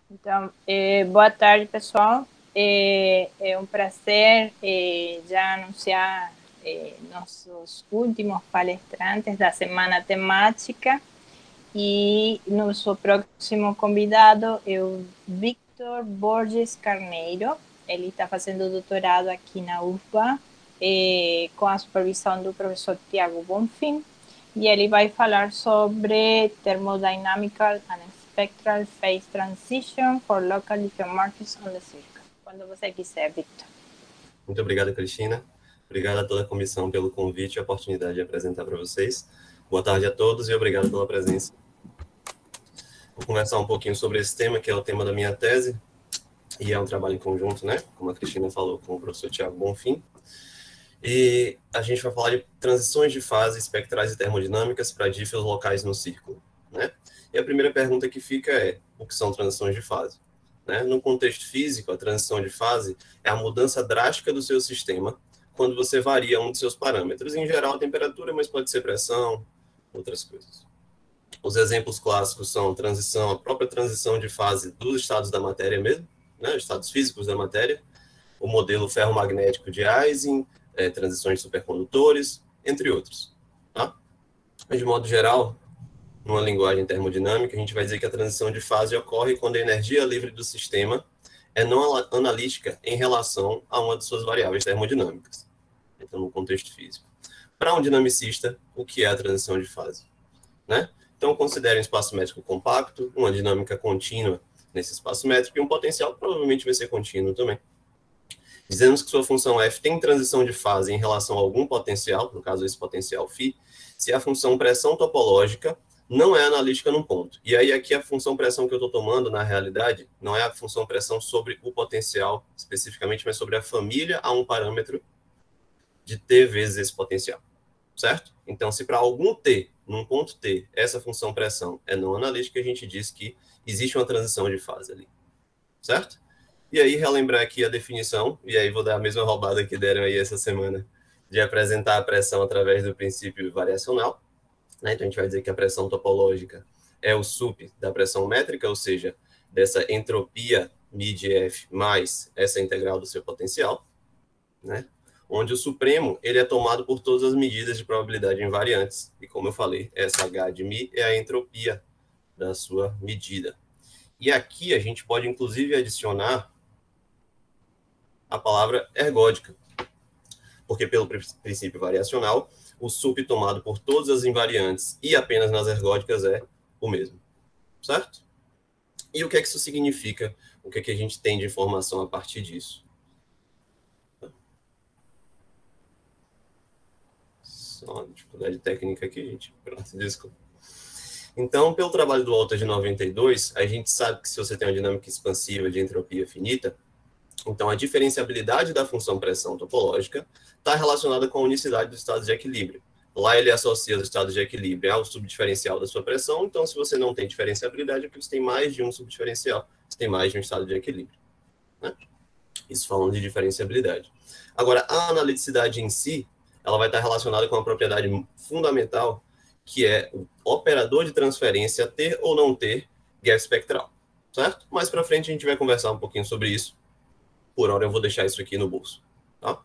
Então, boa tarde, pessoal. É um prazer já anunciar nossos últimos palestrantes da semana temática. E nosso próximo convidado é o Victor Borges Carneiro. Ele está fazendo doutorado aqui na UFBA, com a supervisão do professor Tiago Bonfim. E ele vai falar sobre Thermodynamical and Spectral Phase Transition for Local Different Markers on the Circuit. Quando você quiser, Victor. Muito obrigado, Cristina. Obrigado a toda a comissão pelo convite e a oportunidade de apresentar para vocês. Boa tarde a todos e obrigado pela presença. Vou conversar um pouquinho sobre esse tema, que é o tema da minha tese, e é um trabalho em conjunto, né? Como a Cristina falou, com o professor Tiago Bonfim. E a gente vai falar de transições de fase espectrais e termodinâmicas para diffeos locais no círculo, né? E a primeira pergunta que fica é: o que são transições de fase? Né? No contexto físico, a transição de fase é a mudança drástica do seu sistema quando você varia um de seus parâmetros. Em geral, a temperatura, mas pode ser pressão, outras coisas. Os exemplos clássicos são a própria transição de fase dos estados da matéria mesmo, né? Estados físicos da matéria, o modelo ferromagnético de Ising, transições de supercondutores, entre outros. Tá? Mas, de modo geral, numa linguagem termodinâmica, a gente vai dizer que a transição de fase ocorre quando a energia livre do sistema é não analítica em relação a uma de suas variáveis termodinâmicas. Então, no contexto físico. Para um dinamicista, o que é a transição de fase? Né? Então, considere um espaço métrico compacto, uma dinâmica contínua nesse espaço métrico e um potencial que provavelmente vai ser contínuo também. Dizemos que sua função f tem transição de fase em relação a algum potencial, no caso esse potencial φ, se a função pressão topológica não é analítica num ponto. E aí aqui a função pressão que eu estou tomando, na realidade, não é a função pressão sobre o potencial especificamente, mas sobre a família a um parâmetro de t vezes esse potencial, certo? Então, se para algum t, num ponto t, essa função pressão é não analítica, a gente diz que existe uma transição de fase ali, certo? E aí, relembrar aqui a definição, e aí vou dar a mesma roubada que deram aí essa semana, de apresentar a pressão através do princípio variacional. Né? Então, a gente vai dizer que a pressão topológica é o sup da pressão métrica, ou seja, dessa entropia mid-F mais essa integral do seu potencial, né? Onde o supremo ele é tomado por todas as medidas de probabilidade invariantes. E como eu falei, essa H de μ é a entropia da sua medida. E aqui a gente pode, inclusive, adicionar a palavra ergódica, porque pelo princípio variacional, o sup tomado por todas as invariantes e apenas nas ergódicas é o mesmo, certo? E o que é que isso significa? O que é que a gente tem de informação a partir disso? Só uma dificuldade técnica aqui, gente. Pronto, desculpa. Então, pelo trabalho do Walter de 92, a gente sabe que se você tem uma dinâmica expansiva de entropia finita, então a diferenciabilidade da função pressão topológica está relacionada com a unicidade dos estados de equilíbrio. Lá ele associa os estados de equilíbrio ao subdiferencial da sua pressão, então se você não tem diferenciabilidade é porque você tem mais de um subdiferencial, você tem mais de um estado de equilíbrio. Né? Isso falando de diferenciabilidade. Agora, a analiticidade em si, ela vai estar relacionada com a propriedade fundamental, que é o operador de transferência ter ou não ter gap espectral, certo? Mais para frente a gente vai conversar um pouquinho sobre isso. Por hora eu vou deixar isso aqui no bolso, tá?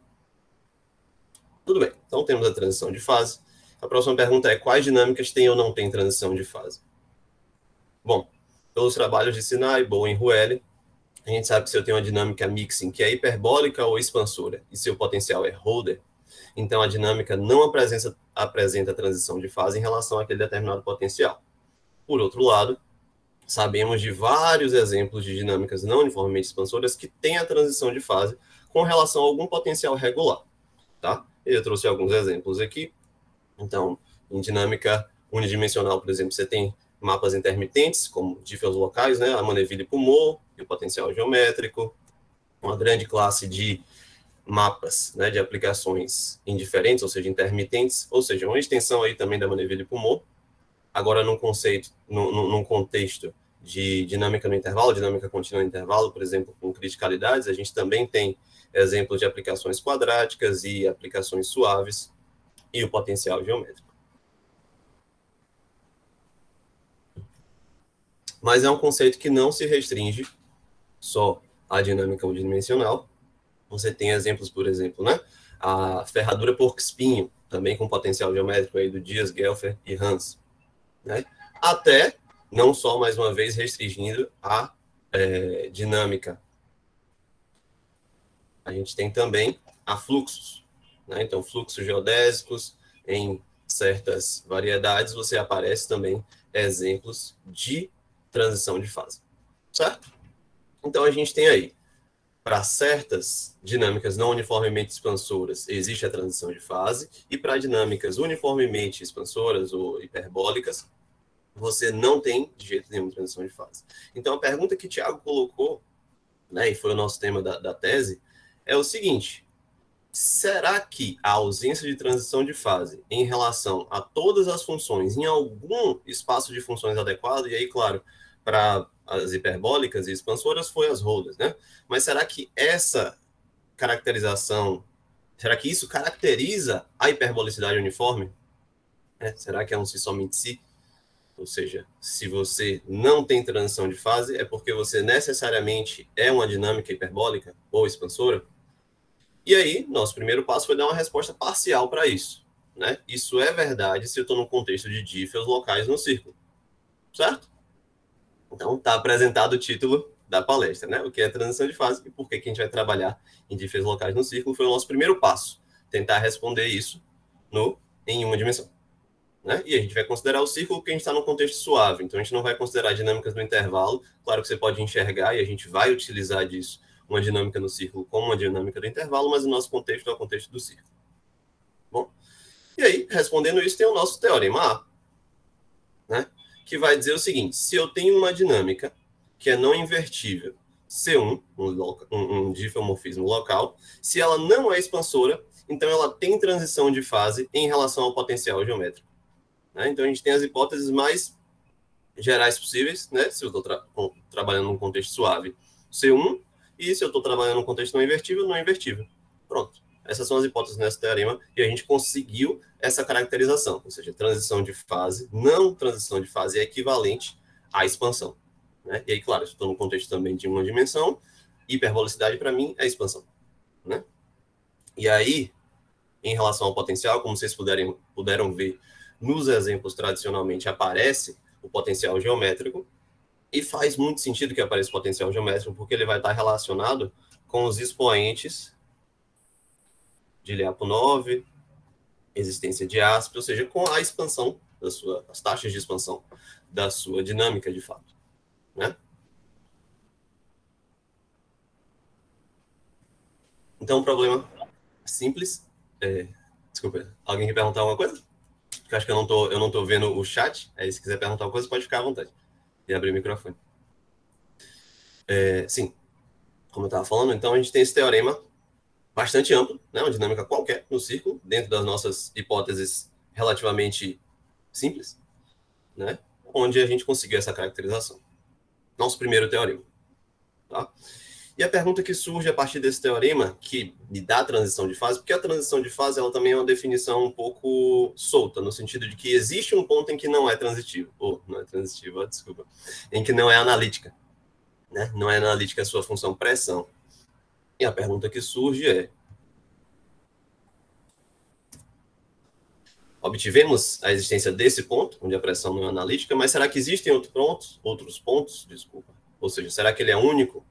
Tudo bem, então temos a transição de fase. A próxima pergunta é: quais dinâmicas têm ou não têm transição de fase? Bom, pelos trabalhos de Sinai, Bowen e Ruelle, a gente sabe que se eu tenho uma dinâmica mixing que é hiperbólica ou expansora e seu potencial é Holder, então a dinâmica não apresenta transição de fase em relação àquele determinado potencial. Por outro lado, sabemos de vários exemplos de dinâmicas não uniformemente expansoras que têm a transição de fase com relação a algum potencial regular. Tá? Eu trouxe alguns exemplos aqui. Então, em dinâmica unidimensional, por exemplo, você tem mapas intermitentes, como diffeos locais, né? A Mandeville-Poumot e o potencial geométrico. Uma grande classe de mapas, né, de aplicações indiferentes, ou seja, intermitentes, ou seja, uma extensão aí também da Mandeville-Poumot. Agora, num contexto de dinâmica no intervalo, dinâmica contínua no intervalo, por exemplo, com criticalidades, a gente também tem exemplos de aplicações quadráticas e aplicações suaves e o potencial geométrico. mas é um conceito que não se restringe só à dinâmica unidimensional. Você tem exemplos, por exemplo, né? A ferradura porco-espinho, também com potencial geométrico aí do Dias, Gelfer e Hans, né? Até, não só, mais uma vez, restringindo a dinâmica. A gente tem também a fluxos, né? Então, fluxos geodésicos, em certas variedades, você aparece também exemplos de transição de fase, certo? Então, a gente tem aí, para certas dinâmicas não uniformemente expansoras, existe a transição de fase, e para dinâmicas uniformemente expansoras ou hiperbólicas, você não tem de jeito nenhum transição de fase. Então, a pergunta que o Thiago colocou, né, e foi o nosso tema da tese, é o seguinte: será que a ausência de transição de fase em relação a todas as funções em algum espaço de funções adequado, e aí, claro, para as hiperbólicas e expansoras foi as rodas, né? Mas será que essa caracterização, será que isso caracteriza a hiperbolicidade uniforme? Será que é um si somente si? Ou seja, se você não tem transição de fase, é porque você necessariamente é uma dinâmica hiperbólica ou expansora? E aí, nosso primeiro passo foi dar uma resposta parcial para isso, né? Isso é verdade se eu estou no contexto de diffeos locais no círculo, certo? Então, está apresentado o título da palestra, né? O que é transição de fase e por que a gente vai trabalhar em diffeos locais no círculo foi o nosso primeiro passo, tentar responder isso em uma dimensão, né? E a gente vai considerar o círculo porque a gente está num contexto suave, então a gente não vai considerar dinâmicas do intervalo. Claro que você pode enxergar e a gente vai utilizar disso uma dinâmica no círculo como uma dinâmica do intervalo, mas o nosso contexto é o contexto do círculo. Bom, e aí, respondendo isso, tem o nosso teorema A, né? Que vai dizer o seguinte: se eu tenho uma dinâmica que é não invertível, C1, um diffeomorfismo local, se ela não é expansora, então ela tem transição de fase em relação ao potencial geométrico, né? Então a gente tem as hipóteses mais gerais possíveis, né? Se eu estou trabalhando num contexto suave, C1, e se eu estou trabalhando num contexto não invertível. Pronto. Essas são as hipóteses nesse teorema, e a gente conseguiu essa caracterização, ou seja, transição de fase, não transição de fase é equivalente à expansão, né? E aí, claro, estou no contexto também de uma dimensão, hiperbolicidade para mim é expansão, né? E aí, em relação ao potencial, como vocês puderam ver nos exemplos tradicionalmente, aparece o potencial geométrico, e faz muito sentido que apareça o potencial geométrico, porque ele vai estar relacionado com os expoentes de Lyapunov, existência de ASP, ou seja, com a expansão as taxas de expansão da sua dinâmica de fato, né? Então, um problema simples. Desculpa, alguém quer perguntar alguma coisa? Porque eu acho que eu não tô vendo o chat. Aí, se quiser perguntar alguma coisa, pode ficar à vontade e abrir o microfone. Sim, como eu estava falando, então a gente tem esse teorema bastante amplo, né? Uma dinâmica qualquer no círculo, dentro das nossas hipóteses relativamente simples, né? Onde a gente conseguiu essa caracterização. Nosso primeiro teorema. Tá? E a pergunta que surge a partir desse teorema, que me dá a transição de fase, porque a transição de fase ela também é uma definição um pouco solta, no sentido de que existe um ponto em que não é transitivo, desculpa, em que não é analítica, né? Não é analítica a sua função pressão. E a pergunta que surge é: obtivemos a existência desse ponto, onde a pressão não é analítica, mas será que existem outros pontos? Ou seja, será que ele é único?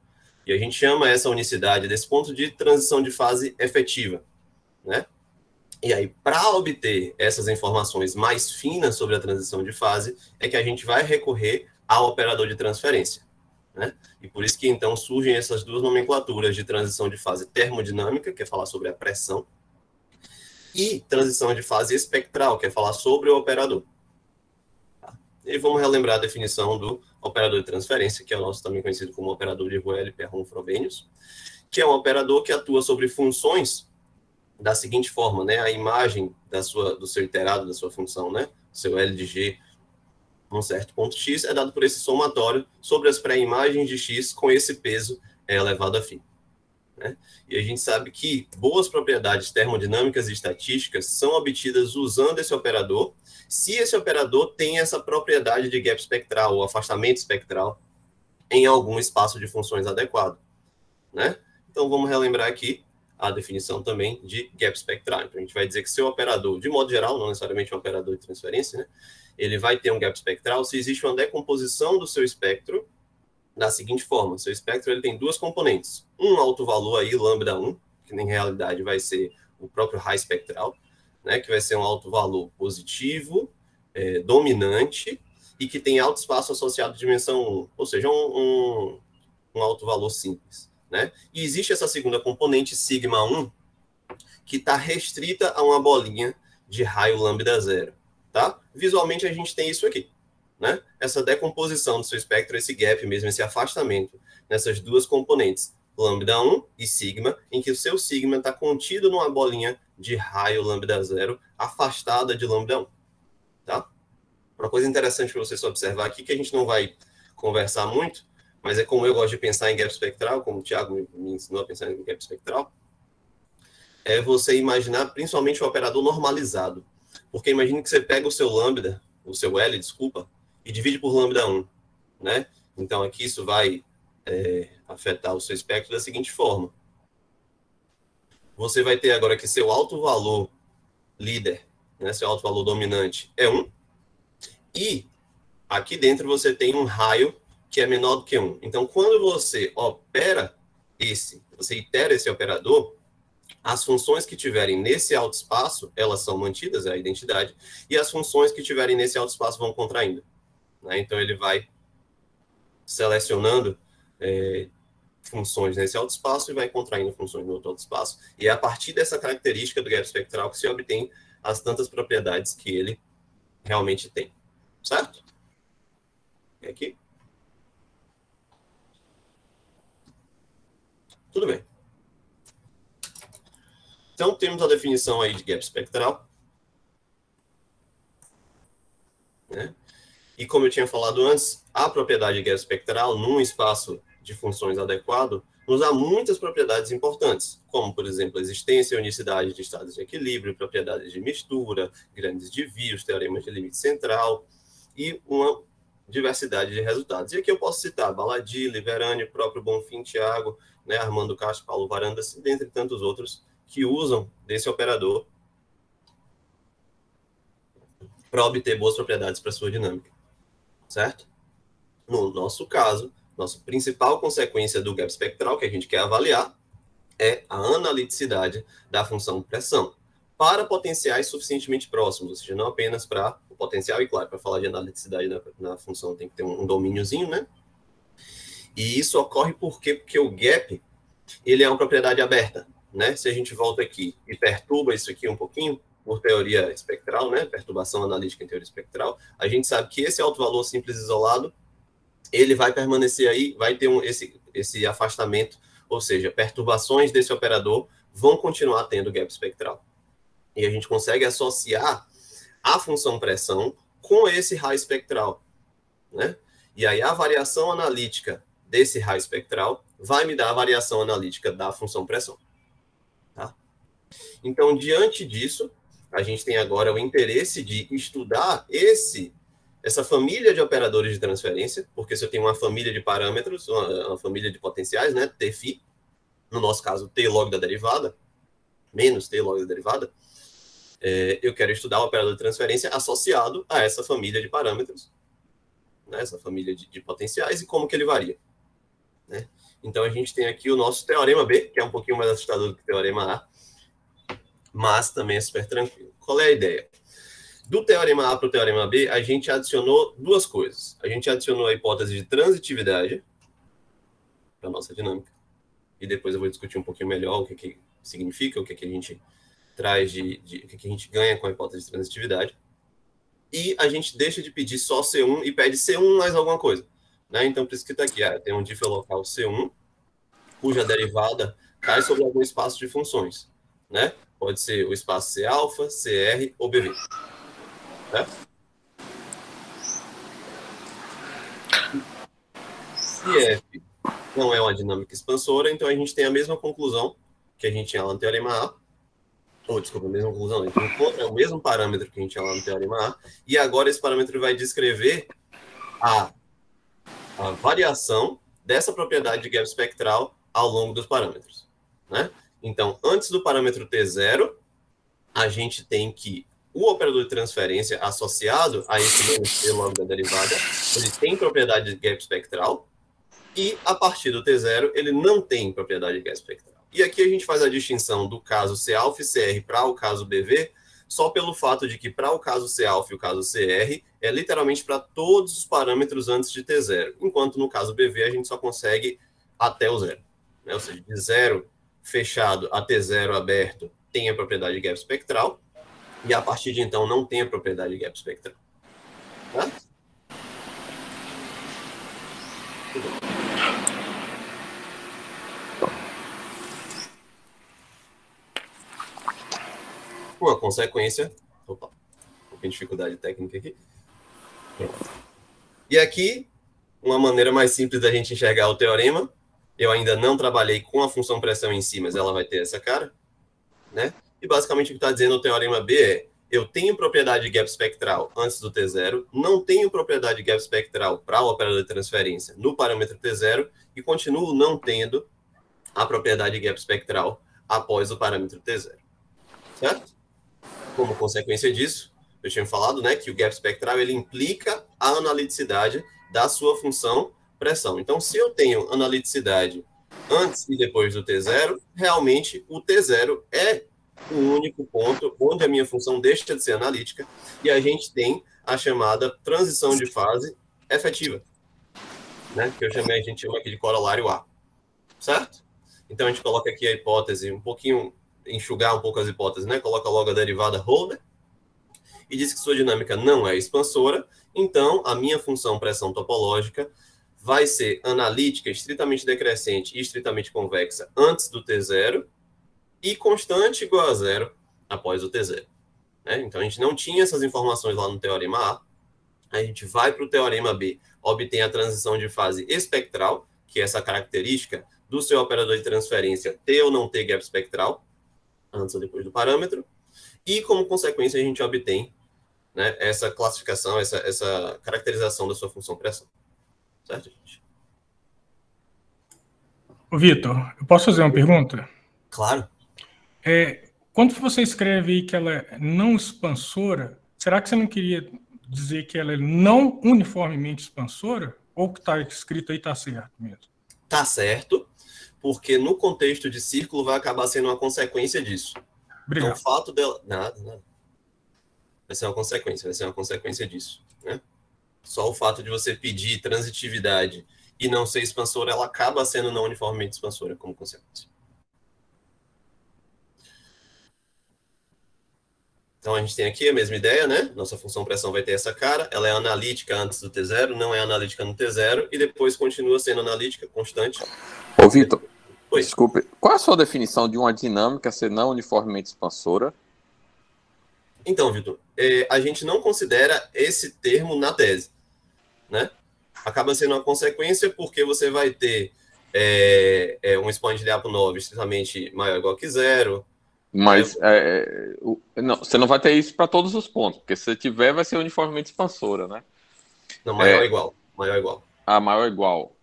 E a gente chama essa unicidade desse ponto de transição de fase efetiva, né? E aí, para obter essas informações mais finas sobre a transição de fase, é que a gente vai recorrer ao operador de transferência, né? E por isso que, então, surgem essas duas nomenclaturas de transição de fase termodinâmica, que é falar sobre a pressão, e transição de fase espectral, que é falar sobre o operador. E vamos relembrar a definição do operador de transferência, que é o nosso também conhecido como operador de Ruehl, Perron, Frobenius, que é um operador que atua sobre funções da seguinte forma, né? A imagem do seu iterado, da sua função, né? Seu L de G, um certo ponto x, é dado por esse somatório sobre as pré-imagens de x com esse peso elevado a φ. né? E a gente sabe que boas propriedades termodinâmicas e estatísticas são obtidas usando esse operador, se esse operador tem essa propriedade de gap espectral, ou afastamento espectral, em algum espaço de funções adequado, né? Então, vamos relembrar aqui a definição também de gap espectral. Então, a gente vai dizer que seu operador, de modo geral, não necessariamente um operador de transferência, né? Ele vai ter um gap espectral se existe uma decomposição do seu espectro da seguinte forma. Seu espectro ele tem duas componentes. Um alto valor aí, lambda 1, que em realidade vai ser o próprio raio espectral, né? Que vai ser um alto valor positivo, dominante, e que tem alto espaço associado à dimensão 1, ou seja, um alto valor simples, né? E existe essa segunda componente, sigma 1, que está restrita a uma bolinha de raio lambda 0, tá? Visualmente a gente tem isso aqui, né? Essa decomposição do seu espectro, esse gap mesmo, esse afastamento nessas duas componentes, lambda 1 e sigma, em que o seu sigma está contido numa bolinha de raio lambda 0, afastada de lambda 1, tá? Uma coisa interessante para vocês observar aqui, que a gente não vai conversar muito, mas é como eu gosto de pensar em gap espectral, como o Thiago me ensinou a pensar em gap espectral, é você imaginar principalmente o operador normalizado. Porque imagine que você pega o seu lambda, o seu L, desculpa, e divide por lambda 1, né? Então aqui isso vai afetar o seu espectro da seguinte forma. Você vai ter agora que seu alto valor líder, né, seu alto valor dominante é 1, e aqui dentro você tem um raio que é menor do que 1. Então, quando você opera você itera esse operador, as funções que tiverem nesse alto espaço, elas são mantidas, é a identidade, e as funções que tiverem nesse alto espaço vão contraindo, né? Então, ele vai selecionando funções nesse alto espaço e vai contraindo funções no outro alto espaço. E é a partir dessa característica do gap espectral que se obtém as tantas propriedades que ele realmente tem. Certo? E aqui. Tudo bem. Então, temos a definição aí de gap espectral, né? E como eu tinha falado antes, a propriedade de gap espectral, num espaço de funções adequado, nos dá muitas propriedades importantes, como, por exemplo, a existência e unicidade de estados de equilíbrio, propriedades de mistura, grandes desvios, teoremas de limite central e uma diversidade de resultados. E aqui eu posso citar Baladi, Liverani, próprio Bonfim, Thiago, né, Armando Castro, Paulo Varandas, dentre tantos outros que usam desse operador para obter boas propriedades para sua dinâmica, certo? No nosso caso, nossa principal consequência do gap espectral que a gente quer avaliar é a analiticidade da função pressão para potenciais suficientemente próximos, ou seja, não apenas para o potencial, e claro, para falar de analiticidade na função tem que ter um domíniozinho, né? E isso ocorre porque o gap, ele é uma propriedade aberta, né? Se a gente volta aqui e perturba isso aqui um pouquinho, por teoria espectral, né? Perturbação analítica em teoria espectral, a gente sabe que esse alto valor simples isolado, ele vai permanecer aí, vai ter esse afastamento, ou seja, perturbações desse operador vão continuar tendo gap espectral. E a gente consegue associar a função pressão com esse raio espectral, né? E aí a variação analítica desse raio espectral vai me dar a variação analítica da função pressão, tá? Então, diante disso, a gente tem agora o interesse de estudar essa família de operadores de transferência, porque se eu tenho uma família de parâmetros, uma família de potenciais, né, Tφ, no nosso caso, T log da derivada, menos T log da derivada, eu quero estudar o operador de transferência associado a essa família de parâmetros, né, essa família de potenciais, e como que ele varia, né? Então, a gente tem aqui o nosso teorema B, que é um pouquinho mais assustador do que o teorema A, mas também é super tranquilo. Qual é a ideia? Do teorema A para o teorema B, a gente adicionou duas coisas. A gente adicionou a hipótese de transitividade para a nossa dinâmica, e depois eu vou discutir um pouquinho melhor o que significa, o que a gente traz o que a gente ganha com a hipótese de transitividade. E a gente deixa de pedir só C1 e pede C1 mais alguma coisa, né? Então, por isso que está aqui, tem um differ local C1, cuja derivada cai sobre algum espaço de funções, né? Pode ser o espaço C alfa, CR ou BV. Certo? Se F não é uma dinâmica expansora, então a gente tem a mesma conclusão que a gente tinha lá no Teorema A, desculpa, a mesma conclusão, a gente encontra o mesmo parâmetro que a gente tinha lá no Teorema A, e agora esse parâmetro vai descrever a variação dessa propriedade de gap espectral ao longo dos parâmetros, né? Então, antes do parâmetro T0, a gente tem que o operador de transferência associado a esse -t log da derivada, ele tem propriedade de gap espectral, e a partir do T0, ele não tem propriedade de gap espectral. E aqui a gente faz a distinção do caso C-alpha e CR para o caso BV, só pelo fato de que para o caso C-alpha e o caso CR, é literalmente para todos os parâmetros antes de T0, enquanto no caso BV a gente só consegue até o zero, né? Ou seja, de zero fechado a T0 aberto tem a propriedade de gap espectral, e a partir de então não tem a propriedade de gap espectral. Tá? Uma consequência... Opa, um pouquinho de dificuldade técnica aqui. E aqui, uma maneira mais simples da gente enxergar o teorema. Eu ainda não trabalhei com a função pressão em si, mas ela vai ter essa cara, né? E basicamente o que está dizendo o teorema B é: eu tenho propriedade de gap espectral antes do T0, não tenho propriedade de gap espectral para o operador de transferência no parâmetro T0 e continuo não tendo a propriedade de gap espectral após o parâmetro T0. Certo? Como consequência disso, eu tinha falado, né, que o gap espectral ele implica a analiticidade da sua função pressão. Então, se eu tenho analiticidade antes e depois do T0, realmente o T0 é o único ponto onde a minha função deixa de ser analítica e a gente tem a chamada transição de fase efetiva, né, que a gente chama aqui de corolário A. Certo? Então, a gente coloca aqui a hipótese, enxugar um pouco as hipóteses, né? Coloca logo a derivada Holder e diz que sua dinâmica não é expansora, então a minha função pressão topológica vai ser analítica, estritamente decrescente e estritamente convexa antes do T0 e constante igual a zero após o T0. Né? Então, a gente não tinha essas informações lá no teorema A gente vai para o teorema B, obtém a transição de fase espectral, que é essa característica do seu operador de transferência ter ou não ter gap espectral, antes ou depois do parâmetro, e como consequência a gente obtém, né, essa classificação, essa caracterização da sua função pressão. Certo, gente? Ô, Vitor, eu posso fazer uma pergunta? Claro. Quando você escreve aí que ela é não expansora, será que você não queria dizer que ela é não uniformemente expansora? Ou o que está escrito aí está certo mesmo? Está certo, porque no contexto de círculo vai acabar sendo uma consequência disso. Obrigado. Então, o fato dela... Nada. Vai ser uma consequência disso, né? Só o fato de você pedir transitividade e não ser expansora, ela acaba sendo não uniformemente expansora como consequência. Então, a gente tem aqui a mesma ideia, né? Nossa função pressão vai ter essa cara. Ela é analítica antes do T0, não é analítica no T0, e depois continua sendo analítica constante. Ô, Vitor, Oi. Desculpe, qual é a sua definição de uma dinâmica ser não uniformemente expansora? Então, Vitor, a gente não considera esse termo na tese, né? Acaba sendo uma consequência porque você vai ter um expoente de Lyapunov estritamente maior ou igual que zero. Mas não, você não vai ter isso para todos os pontos, porque se tiver, vai ser uniformemente expansora, né? Não, maior ou igual. Maior ou igual. Ah, maior ou igual.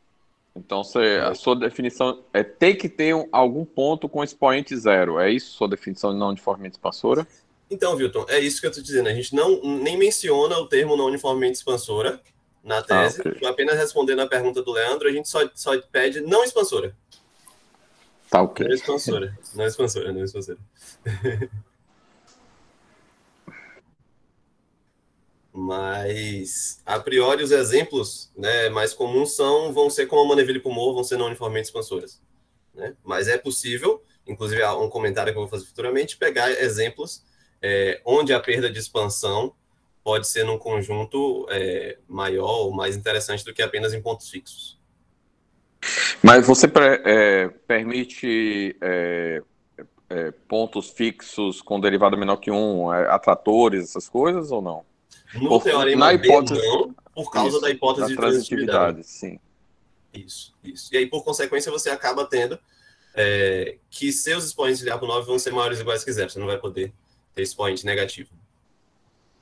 Então, a sua definição é ter que ter algum ponto com expoente zero. É isso sua definição de não uniformemente expansora? Então, Wilton, é isso que eu estou dizendo. A gente nem menciona o termo não uniformemente expansora na tese. Okay. Apenas respondendo a pergunta do Leandro, a gente só pede não expansora. Tá, ok. Não expansora. Não expansora, não expansora. Mas, a priori, os exemplos, né, mais comuns vão ser como a Mandeville-Poumot, vão ser não uniformemente expansoras. Né? Mas é possível, inclusive há um comentário que eu vou fazer futuramente, pegar exemplos onde a perda de expansão pode ser num conjunto maior ou mais interessante do que apenas em pontos fixos. Mas você permite pontos fixos com derivada menor que 1, atratores, essas coisas, ou não? No teorema B, não, por causa da hipótese de transitividade. Sim. Isso. E aí, por consequência, você acaba tendo que seus expoentes de Lyapunov vão ser maiores ou iguais que zero. Você não vai poder ter expoente negativo.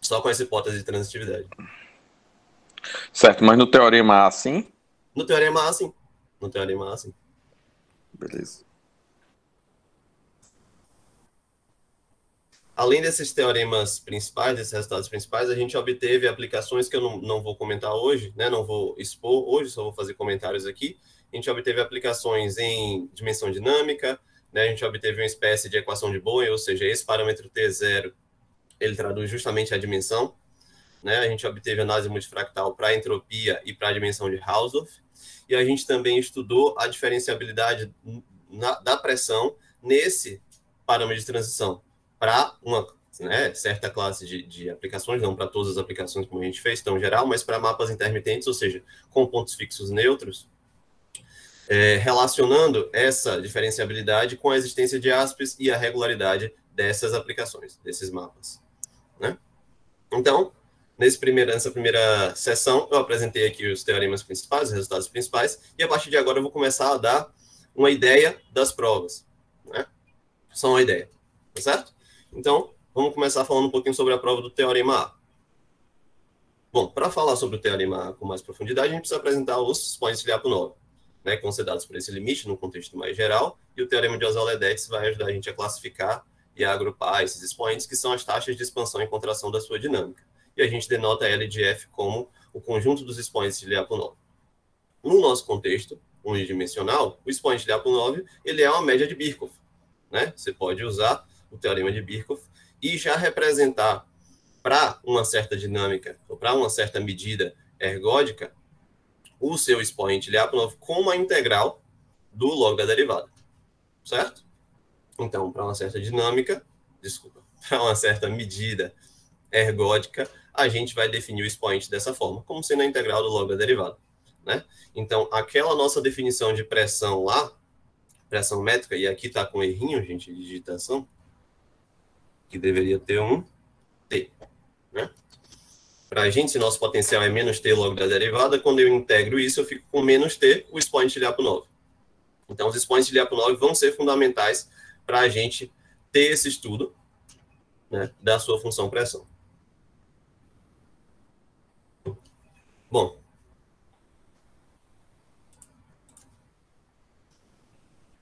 Só com essa hipótese de transitividade. Certo, mas no teorema A, sim? No teorema A, sim. Beleza. Além desses teoremas principais, desses resultados principais, a gente obteve aplicações que eu não vou comentar hoje, né? Não vou expor hoje, só vou fazer comentários aqui. A gente obteve aplicações em dimensão dinâmica, né? A gente obteve uma espécie de equação de Boole, ou seja, esse parâmetro T0, ele traduz justamente a dimensão, né? A gente obteve análise multifractal para entropia e para a dimensão de Hausdorff. E a gente também estudou a diferenciabilidade da pressão nesse parâmetro de transição para uma certa classe de aplicações, não para todas as aplicações como a gente fez, tão geral, mas para mapas intermitentes, ou seja, com pontos fixos neutros, relacionando essa diferenciabilidade com a existência de aspes e a regularidade dessas aplicações, desses mapas, né? Então, nessa primeira sessão, eu apresentei aqui os teoremas principais, os resultados principais, e a partir de agora eu vou começar a dar uma ideia das provas, né? Só uma ideia, tá certo? Então, vamos começar falando um pouquinho sobre a prova do teorema A. Bom, para falar sobre o teorema A com mais profundidade, a gente precisa apresentar os expoentes de Lyapunov, né, que vão ser dados por esse limite, num contexto mais geral, e o teorema de Ozal-Ledetz vai ajudar a gente a classificar e a agrupar esses expoentes, que são as taxas de expansão e contração da sua dinâmica. E a gente denota L de F como o conjunto dos expoentes de Lyapunov. No nosso contexto unidimensional, o expoente de Lyapunov, ele é uma média de Birkhoff, né? Você pode usar o teorema de Birkhoff e já representar para uma certa dinâmica ou para uma certa medida ergódica o seu expoente Lyapunov como a integral do log da derivada, certo? Então, para uma certa dinâmica, para uma certa medida ergódica, a gente vai definir o expoente dessa forma, como sendo a integral do log da derivada, né? Então, aquela nossa definição de pressão lá, pressão métrica, e aqui está com errinho, gente, de digitação, que deveria ter um T, né? Para a gente, se nosso potencial é menos T log da derivada, quando eu integro isso, eu fico com menos T, o expoente de Lyapunov. Então, os expoentes de Lyapunov vão ser fundamentais para a gente ter esse estudo, né, da sua função pressão. Bom,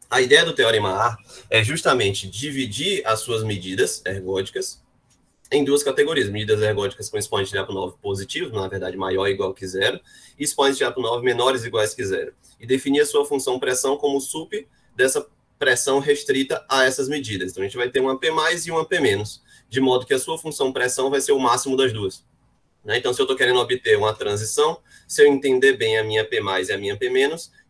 a ideia do teorema A é justamente dividir as suas medidas ergódicas em duas categorias: medidas ergódicas com expoente de Lyapunov positivo, na verdade maior ou igual que zero, e expoentes de Lyapunov menores ou iguais que zero. E definir a sua função pressão como sup dessa pressão restrita a essas medidas. Então a gente vai ter uma P+, e uma P-, de modo que a sua função pressão vai ser o máximo das duas. Então, se eu estou querendo obter uma transição, se eu entender bem a minha P+, e a minha P-,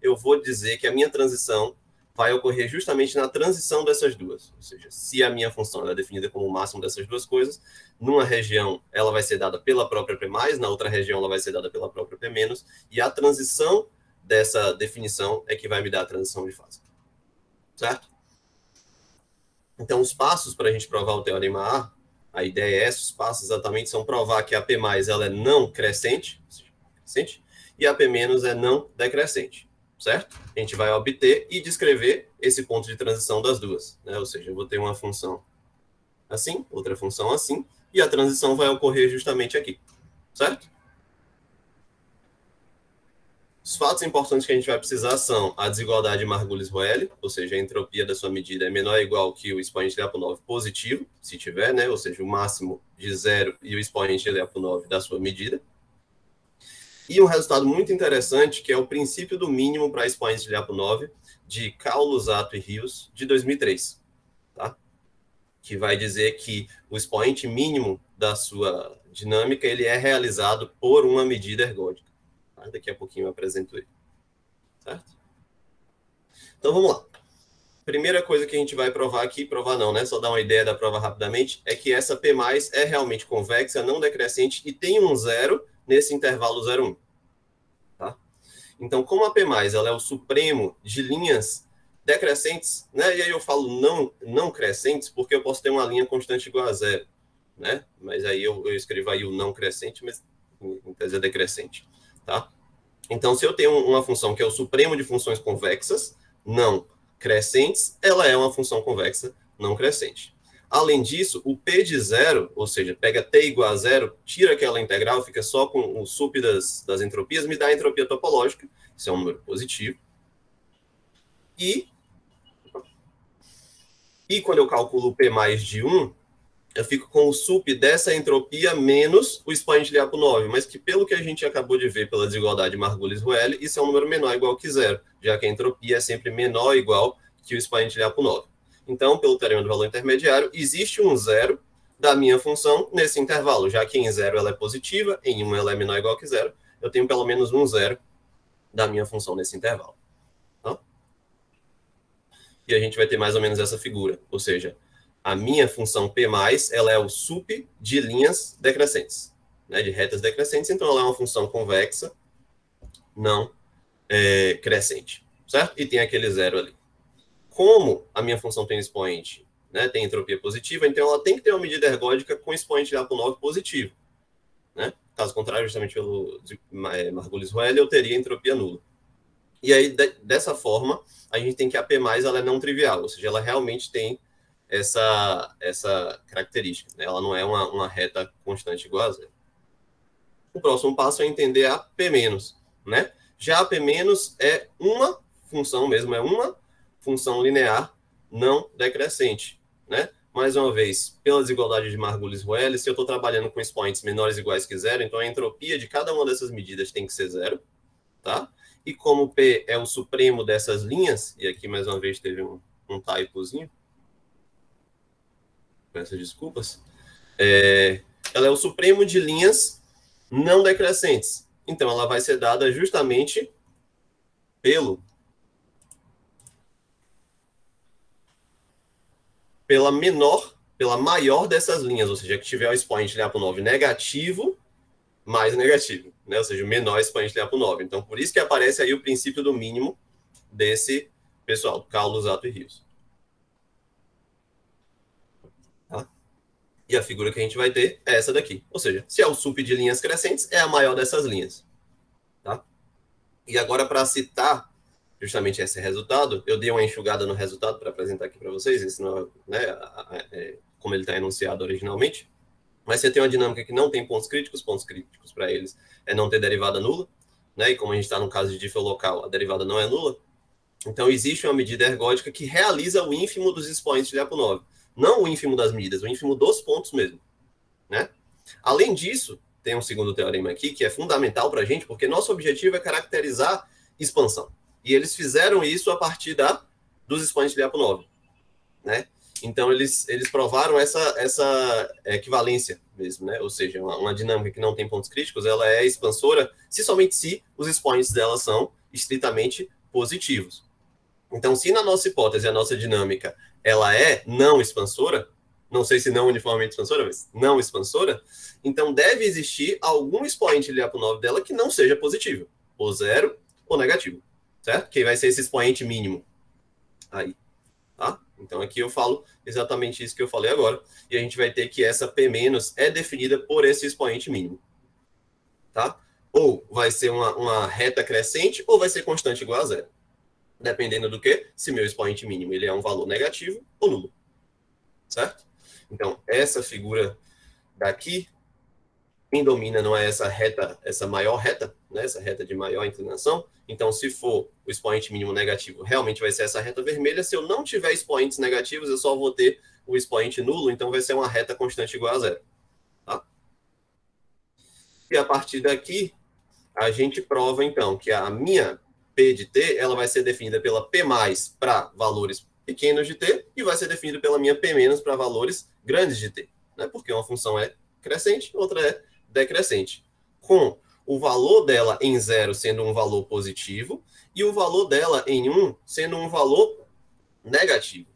eu vou dizer que a minha transição vai ocorrer justamente na transição dessas duas. Ou seja, se a minha função é definida como o máximo dessas duas coisas, numa região ela vai ser dada pela própria P+, na outra região ela vai ser dada pela própria P-, e a transição dessa definição é que vai me dar a transição de fase. Certo? Então, os passos para a gente provar o teorema A ideia é essa: os passos exatamente são provar que a P+, ela é não crescente, e a P- é não decrescente, certo? A gente vai obter e descrever esse ponto de transição das duas, né? Ou seja, eu vou ter uma função assim, outra função assim, e a transição vai ocorrer justamente aqui, certo? Os fatos importantes que a gente vai precisar são a desigualdade de Margulis-Roelle, ou seja, a entropia da sua medida é menor ou igual que o expoente de Lyapunov positivo, se tiver, né? Ou seja, o máximo de zero e o expoente de Lyapunov da sua medida. E um resultado muito interessante, que é o princípio do mínimo para expoentes de Lyapunov, de Cal, Lusato e Rios, de 2003, tá? Que vai dizer que o expoente mínimo da sua dinâmica ele é realizado por uma medida ergódica. Daqui a pouquinho eu apresento ele. Certo? Então, vamos lá. Primeira coisa que a gente vai provar aqui, provar não, né? Só dar uma ideia da prova rapidamente, é que essa P+, é realmente convexa, não decrescente, e tem um zero nesse intervalo 0,1. Tá? Então, como a P+, ela é o supremo de linhas decrescentes, né? E aí eu falo não crescentes, porque eu posso ter uma linha constante igual a zero, né? Mas aí eu escrevo aí o não crescente, mas em tese é decrescente. Tá? Então, se eu tenho uma função que é o supremo de funções convexas, não crescentes, ela é uma função convexa não crescente. Além disso, o P de zero, ou seja, pega T igual a zero, tira aquela integral, fica só com o sup das entropias, me dá a entropia topológica, isso é um número positivo. E quando eu calculo o P mais de 1, eu fico com o sup dessa entropia menos o expoente de A por 9, mas que pelo que a gente acabou de ver pela desigualdade Margulis-Reuel, isso é um número menor ou igual que zero, já que a entropia é sempre menor ou igual que o expoente de A por 9. Então, pelo teorema do valor intermediário, existe um zero da minha função nesse intervalo, já que em 0 ela é positiva, em 1 ela é menor ou igual que zero, eu tenho pelo menos um zero da minha função nesse intervalo. Tá? E a gente vai ter mais ou menos essa figura, ou seja, a minha função P+, ela é o sup de linhas decrescentes, né, de retas decrescentes, então ela é uma função convexa, não crescente, certo? E tem aquele zero ali. Como a minha função tem expoente, né, tem entropia positiva, então ela tem que ter uma medida ergódica com expoente de A por 9 positivo. Né? Caso contrário, justamente pelo Margulis-Reuel, eu teria entropia nula. E aí, dessa forma, a gente tem que a P+, ela é não trivial, ou seja, ela realmente tem essa característica. Né? Ela não é uma reta constante igual a zero. O próximo passo é entender a P-. Né? Já a P- é uma função mesmo, é uma função linear não decrescente. Né? Mais uma vez, pela desigualdade de Margulis-Reuel, se eu estou trabalhando com expoentes menores ou iguais que zero, então a entropia de cada uma dessas medidas tem que ser zero. Tá? E como P é o supremo dessas linhas, e aqui mais uma vez teve um typozinho, peço desculpas, ela é o supremo de linhas não decrescentes. Então, ela vai ser dada justamente pela maior dessas linhas, ou seja, que tiver o expoente de A por 9 negativo, mais negativo, né? Ou seja, o menor expoente de A por 9. Então, por isso que aparece aí o princípio do mínimo desse pessoal, Carlos, Lusato e Rios. Tá? E a figura que a gente vai ter é essa daqui. Ou seja, se é o sup de linhas crescentes, é a maior dessas linhas. Tá? E agora, para citar justamente esse resultado, eu dei uma enxugada no resultado para apresentar aqui para vocês, esse não é, como ele está enunciado originalmente, mas você tem uma dinâmica que não tem pontos críticos para eles é não ter derivada nula, né? E como a gente está no caso de diffel local, a derivada não é nula, então existe uma medida ergódica que realiza o ínfimo dos expoentes de A por 9. Não o ínfimo das medidas, o ínfimo dos pontos mesmo. Né? Além disso, tem um segundo teorema aqui que é fundamental para a gente, porque nosso objetivo é caracterizar expansão. E eles fizeram isso a partir dos expoentes de A por 9. Né? Então, eles provaram essa equivalência mesmo. Né? Ou seja, uma dinâmica que não tem pontos críticos, ela é expansora somente se os expoentes dela são estritamente positivos. Então, se na nossa hipótese a nossa dinâmica ela é não expansora, não sei se não uniformemente expansora, mas não expansora, então deve existir algum expoente de A por 9 dela que não seja positivo, ou zero ou negativo, certo? Que vai ser esse expoente mínimo aí, tá? Então aqui eu falo exatamente isso que eu falei agora, e a gente vai ter que essa P- é definida por esse expoente mínimo, tá? Ou vai ser uma reta crescente, ou vai ser constante igual a zero. Dependendo do que, se meu expoente mínimo ele é um valor negativo ou nulo. Certo? Então, essa figura daqui, quem domina não é essa reta, essa maior reta, né? Essa reta de maior inclinação. Então, se for o expoente mínimo negativo, realmente vai ser essa reta vermelha. Se eu não tiver expoentes negativos, eu só vou ter o expoente nulo, então vai ser uma reta constante igual a zero. Tá? E a partir daqui, a gente prova, então, que a minha P de T, ela vai ser definida pela P+ para valores pequenos de T e vai ser definida pela minha P- para valores grandes de T, né? Porque uma função é crescente, outra é decrescente. Com o valor dela em 0 sendo um valor positivo e o valor dela em 1 sendo um valor negativo,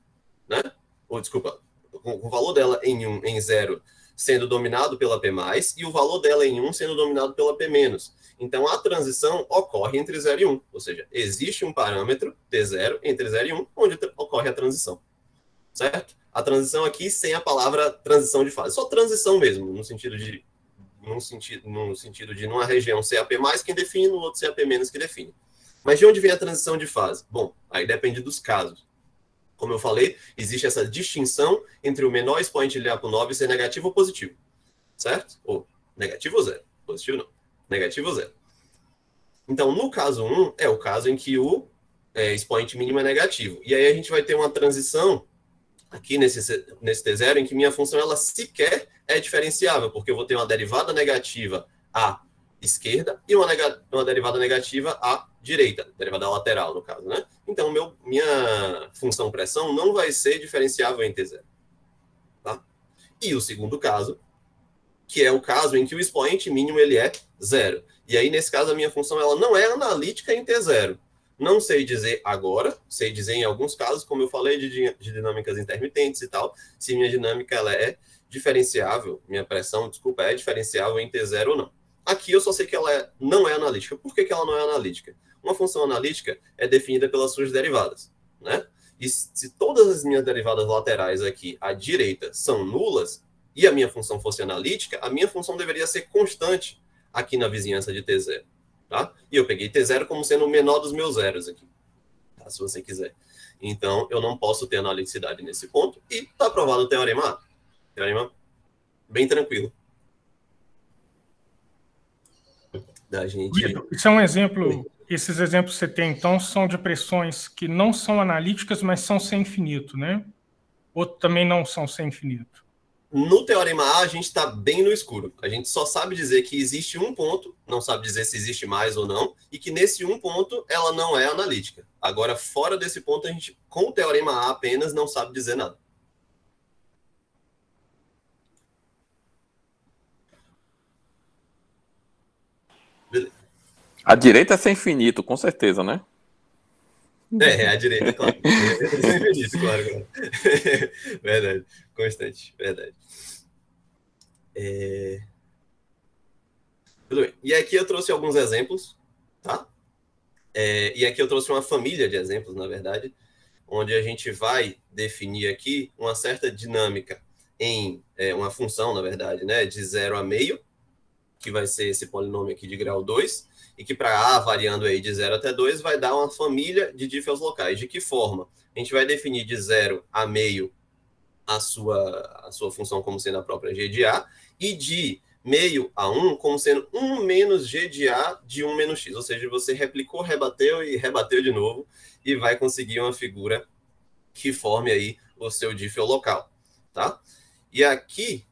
né? Ou, desculpa, com o valor dela em 0 sendo dominado pela P+, e o valor dela em 1 sendo dominado pela P-. Então, a transição ocorre entre 0 e 1. Ou seja, existe um parâmetro T0 entre 0 e 1, onde ocorre a transição. Certo? A transição aqui sem a palavra transição de fase. Só transição mesmo, no sentido de no sentido de numa região CAP+, quem define, no outro CAP- que define. Mas de onde vem a transição de fase? Bom, aí depende dos casos. Como eu falei, existe essa distinção entre o menor expoente linear por 9 ser negativo ou positivo. Certo? Ou negativo ou zero. Positivo não. Negativo ou zero. Então, no caso 1, é o caso em que o expoente mínimo é negativo. E aí a gente vai ter uma transição aqui nesse T0 em que minha função ela sequer é diferenciável, porque eu vou ter uma derivada negativa à esquerda e uma derivada negativa à direita, derivada lateral, no caso, né? Então, minha função pressão não vai ser diferenciável em T0. Tá? E o segundo caso, que é o caso em que o expoente mínimo ele é zero. E aí, nesse caso, a minha função ela não é analítica em T0. Não sei dizer agora, sei dizer em alguns casos, como eu falei de dinâmicas intermitentes e tal, se minha dinâmica ela é diferenciável, minha pressão, desculpa, é diferenciável em T0 ou não. Aqui eu só sei que ela não é analítica. Por que ela não é analítica? Uma função analítica é definida pelas suas derivadas, né? E se todas as minhas derivadas laterais aqui à direita são nulas, e a minha função fosse analítica, a minha função deveria ser constante aqui na vizinhança de T0. Tá? E eu peguei T0 como sendo o menor dos meus zeros aqui, tá? Se você quiser. Então, eu não posso ter analiticidade nesse ponto. E está aprovado o teorema A. Teorema bem tranquilo. Da gente... Vitor, isso é um exemplo... Esses exemplos que você tem, então, são de pressões que não são analíticas, mas são sem infinito, né? Ou também não são sem infinito? No teorema A, a gente está bem no escuro. A gente só sabe dizer que existe um ponto, não sabe dizer se existe mais ou não, e que nesse um ponto ela não é analítica. Agora, fora desse ponto, a gente, com o teorema A apenas, não sabe dizer nada. Beleza. A direita é sem infinito, com certeza, né? A direita, claro. Claro. Verdade. Constante, verdade. Tudo bem. E aqui eu trouxe alguns exemplos, tá? E aqui eu trouxe uma família de exemplos, na verdade, onde a gente vai definir aqui uma certa dinâmica em uma função, na verdade, né, de 0 a meio, que vai ser esse polinômio aqui de grau 2, e que para A, variando aí de 0 até 2, vai dar uma família de dífios locais. De que forma? A gente vai definir de 0 a meio a sua função como sendo a própria g de A, e de meio a 1 como sendo 1 menos g de A de 1 menos x. Ou seja, você replicou, rebateu e rebateu de novo, e vai conseguir uma figura que forme aí o seu dífio local. Tá? E aqui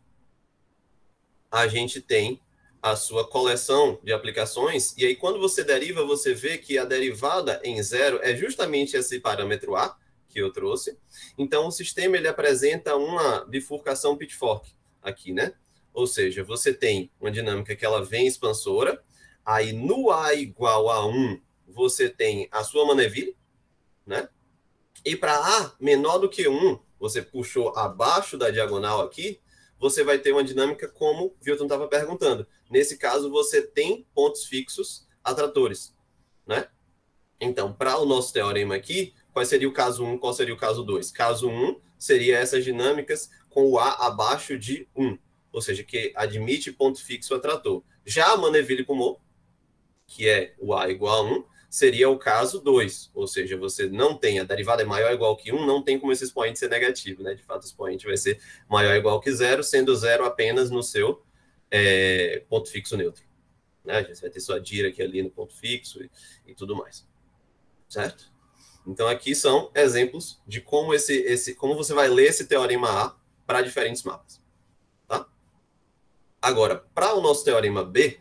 a gente tem a sua coleção de aplicações, e aí quando você deriva, você vê que a derivada em zero é justamente esse parâmetro A que eu trouxe. Então, o sistema ele apresenta uma bifurcação pitchfork aqui, né? Ou seja, você tem uma dinâmica que ela vem expansora, aí no A igual a 1, você tem a sua Mandeville, né? E para A menor do que 1, você puxou abaixo da diagonal aqui, você vai ter uma dinâmica como o Wilton estava perguntando. Nesse caso, você tem pontos fixos atratores, né? Então, para o nosso teorema aqui, qual seria o caso 1, qual seria o caso 2? Caso 1 seria essas dinâmicas com o A abaixo de 1, ou seja, que admite ponto fixo atrator. Já a Mandeville-Coumont, que é o A igual a 1, seria o caso 2, ou seja, você não tem, a derivada é maior ou igual que 1, não tem como esse expoente ser negativo, né? De fato, o expoente vai ser maior ou igual que 0, sendo 0 apenas no seu ponto fixo neutro. Né? A gente vai ter sua dira aqui ali no ponto fixo e tudo mais. Certo? Então, aqui são exemplos de como, como você vai ler esse teorema A para diferentes mapas. Tá? Agora, para o nosso teorema B,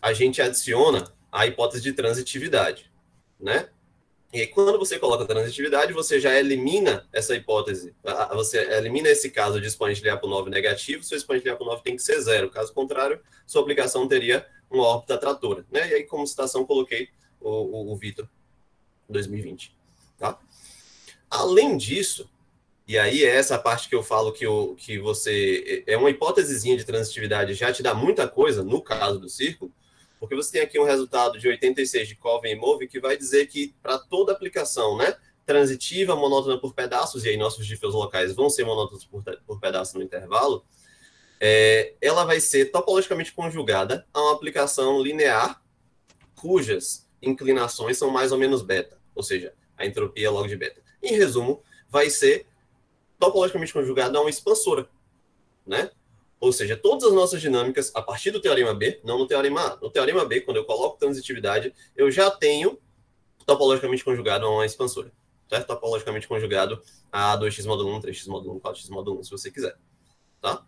a gente adiciona a hipótese de transitividade, né? E aí, quando você coloca transitividade, você já elimina essa hipótese, você elimina esse caso de expoente linear por 9 negativo, seu expoente linear por 9 tem que ser 0, caso contrário, sua aplicação teria uma órbita tratora, né? E aí, como citação, coloquei o Vitor 2020, tá? Além disso, e aí é essa parte que eu falo que você... É uma hipótesezinha de transitividade, já te dá muita coisa, no caso do círculo, porque você tem aqui um resultado de 86 de Coven e Move que vai dizer que para toda aplicação, né, transitiva, monótona por pedaços, e aí nossos dífios locais vão ser monótonos por pedaço no intervalo, ela vai ser topologicamente conjugada a uma aplicação linear cujas inclinações são mais ou menos beta, ou seja, a entropia é log de beta. Em resumo, vai ser topologicamente conjugada a uma expansora, né? Ou seja, todas as nossas dinâmicas, a partir do teorema B, não no teorema A. No teorema B, quando eu coloco transitividade, eu já tenho topologicamente conjugado a uma expansora, certo? Topologicamente conjugado a 2x módulo 1, 3x módulo 1, 4x módulo 1, se você quiser, tá?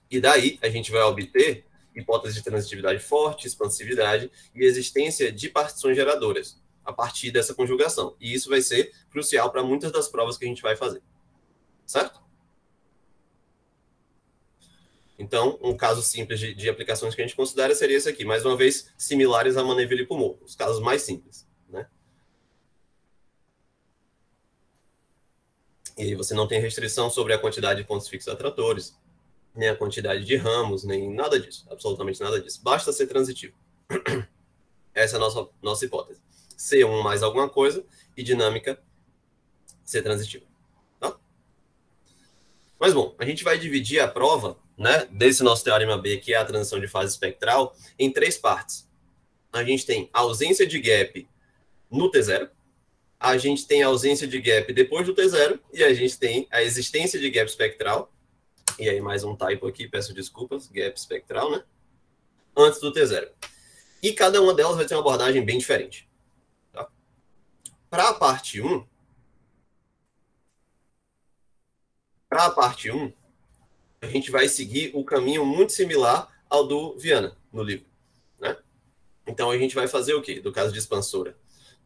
E daí a gente vai obter hipótese de transitividade forte, expansividade e existência de partições geradoras a partir dessa conjugação. E isso vai ser crucial para muitas das provas que a gente vai fazer, certo? Então, um caso simples de aplicações que a gente considera seria esse aqui, mais uma vez, similares a Mandeville e Poumot, os casos mais simples, né? E aí você não tem restrição sobre a quantidade de pontos fixos atratores, nem a quantidade de ramos, nem nada disso, absolutamente nada disso. Basta ser transitivo. Essa é a nossa hipótese. C1 mais alguma coisa e dinâmica ser transitiva. Tá? Mas, bom, a gente vai dividir a prova, né, desse nosso teorema B, que é a transição de fase espectral, em 3 partes. A gente tem a ausência de gap no T0, a gente tem a ausência de gap depois do T0, e a gente tem a existência de gap espectral, e aí mais um typo aqui, peço desculpas, gap espectral, né? Antes do T0. E cada uma delas vai ter uma abordagem bem diferente. Tá? Para a parte 1, a gente vai seguir o caminho muito similar ao do Viana, no livro. Né? Então, a gente vai fazer o quê? Do caso de expansora.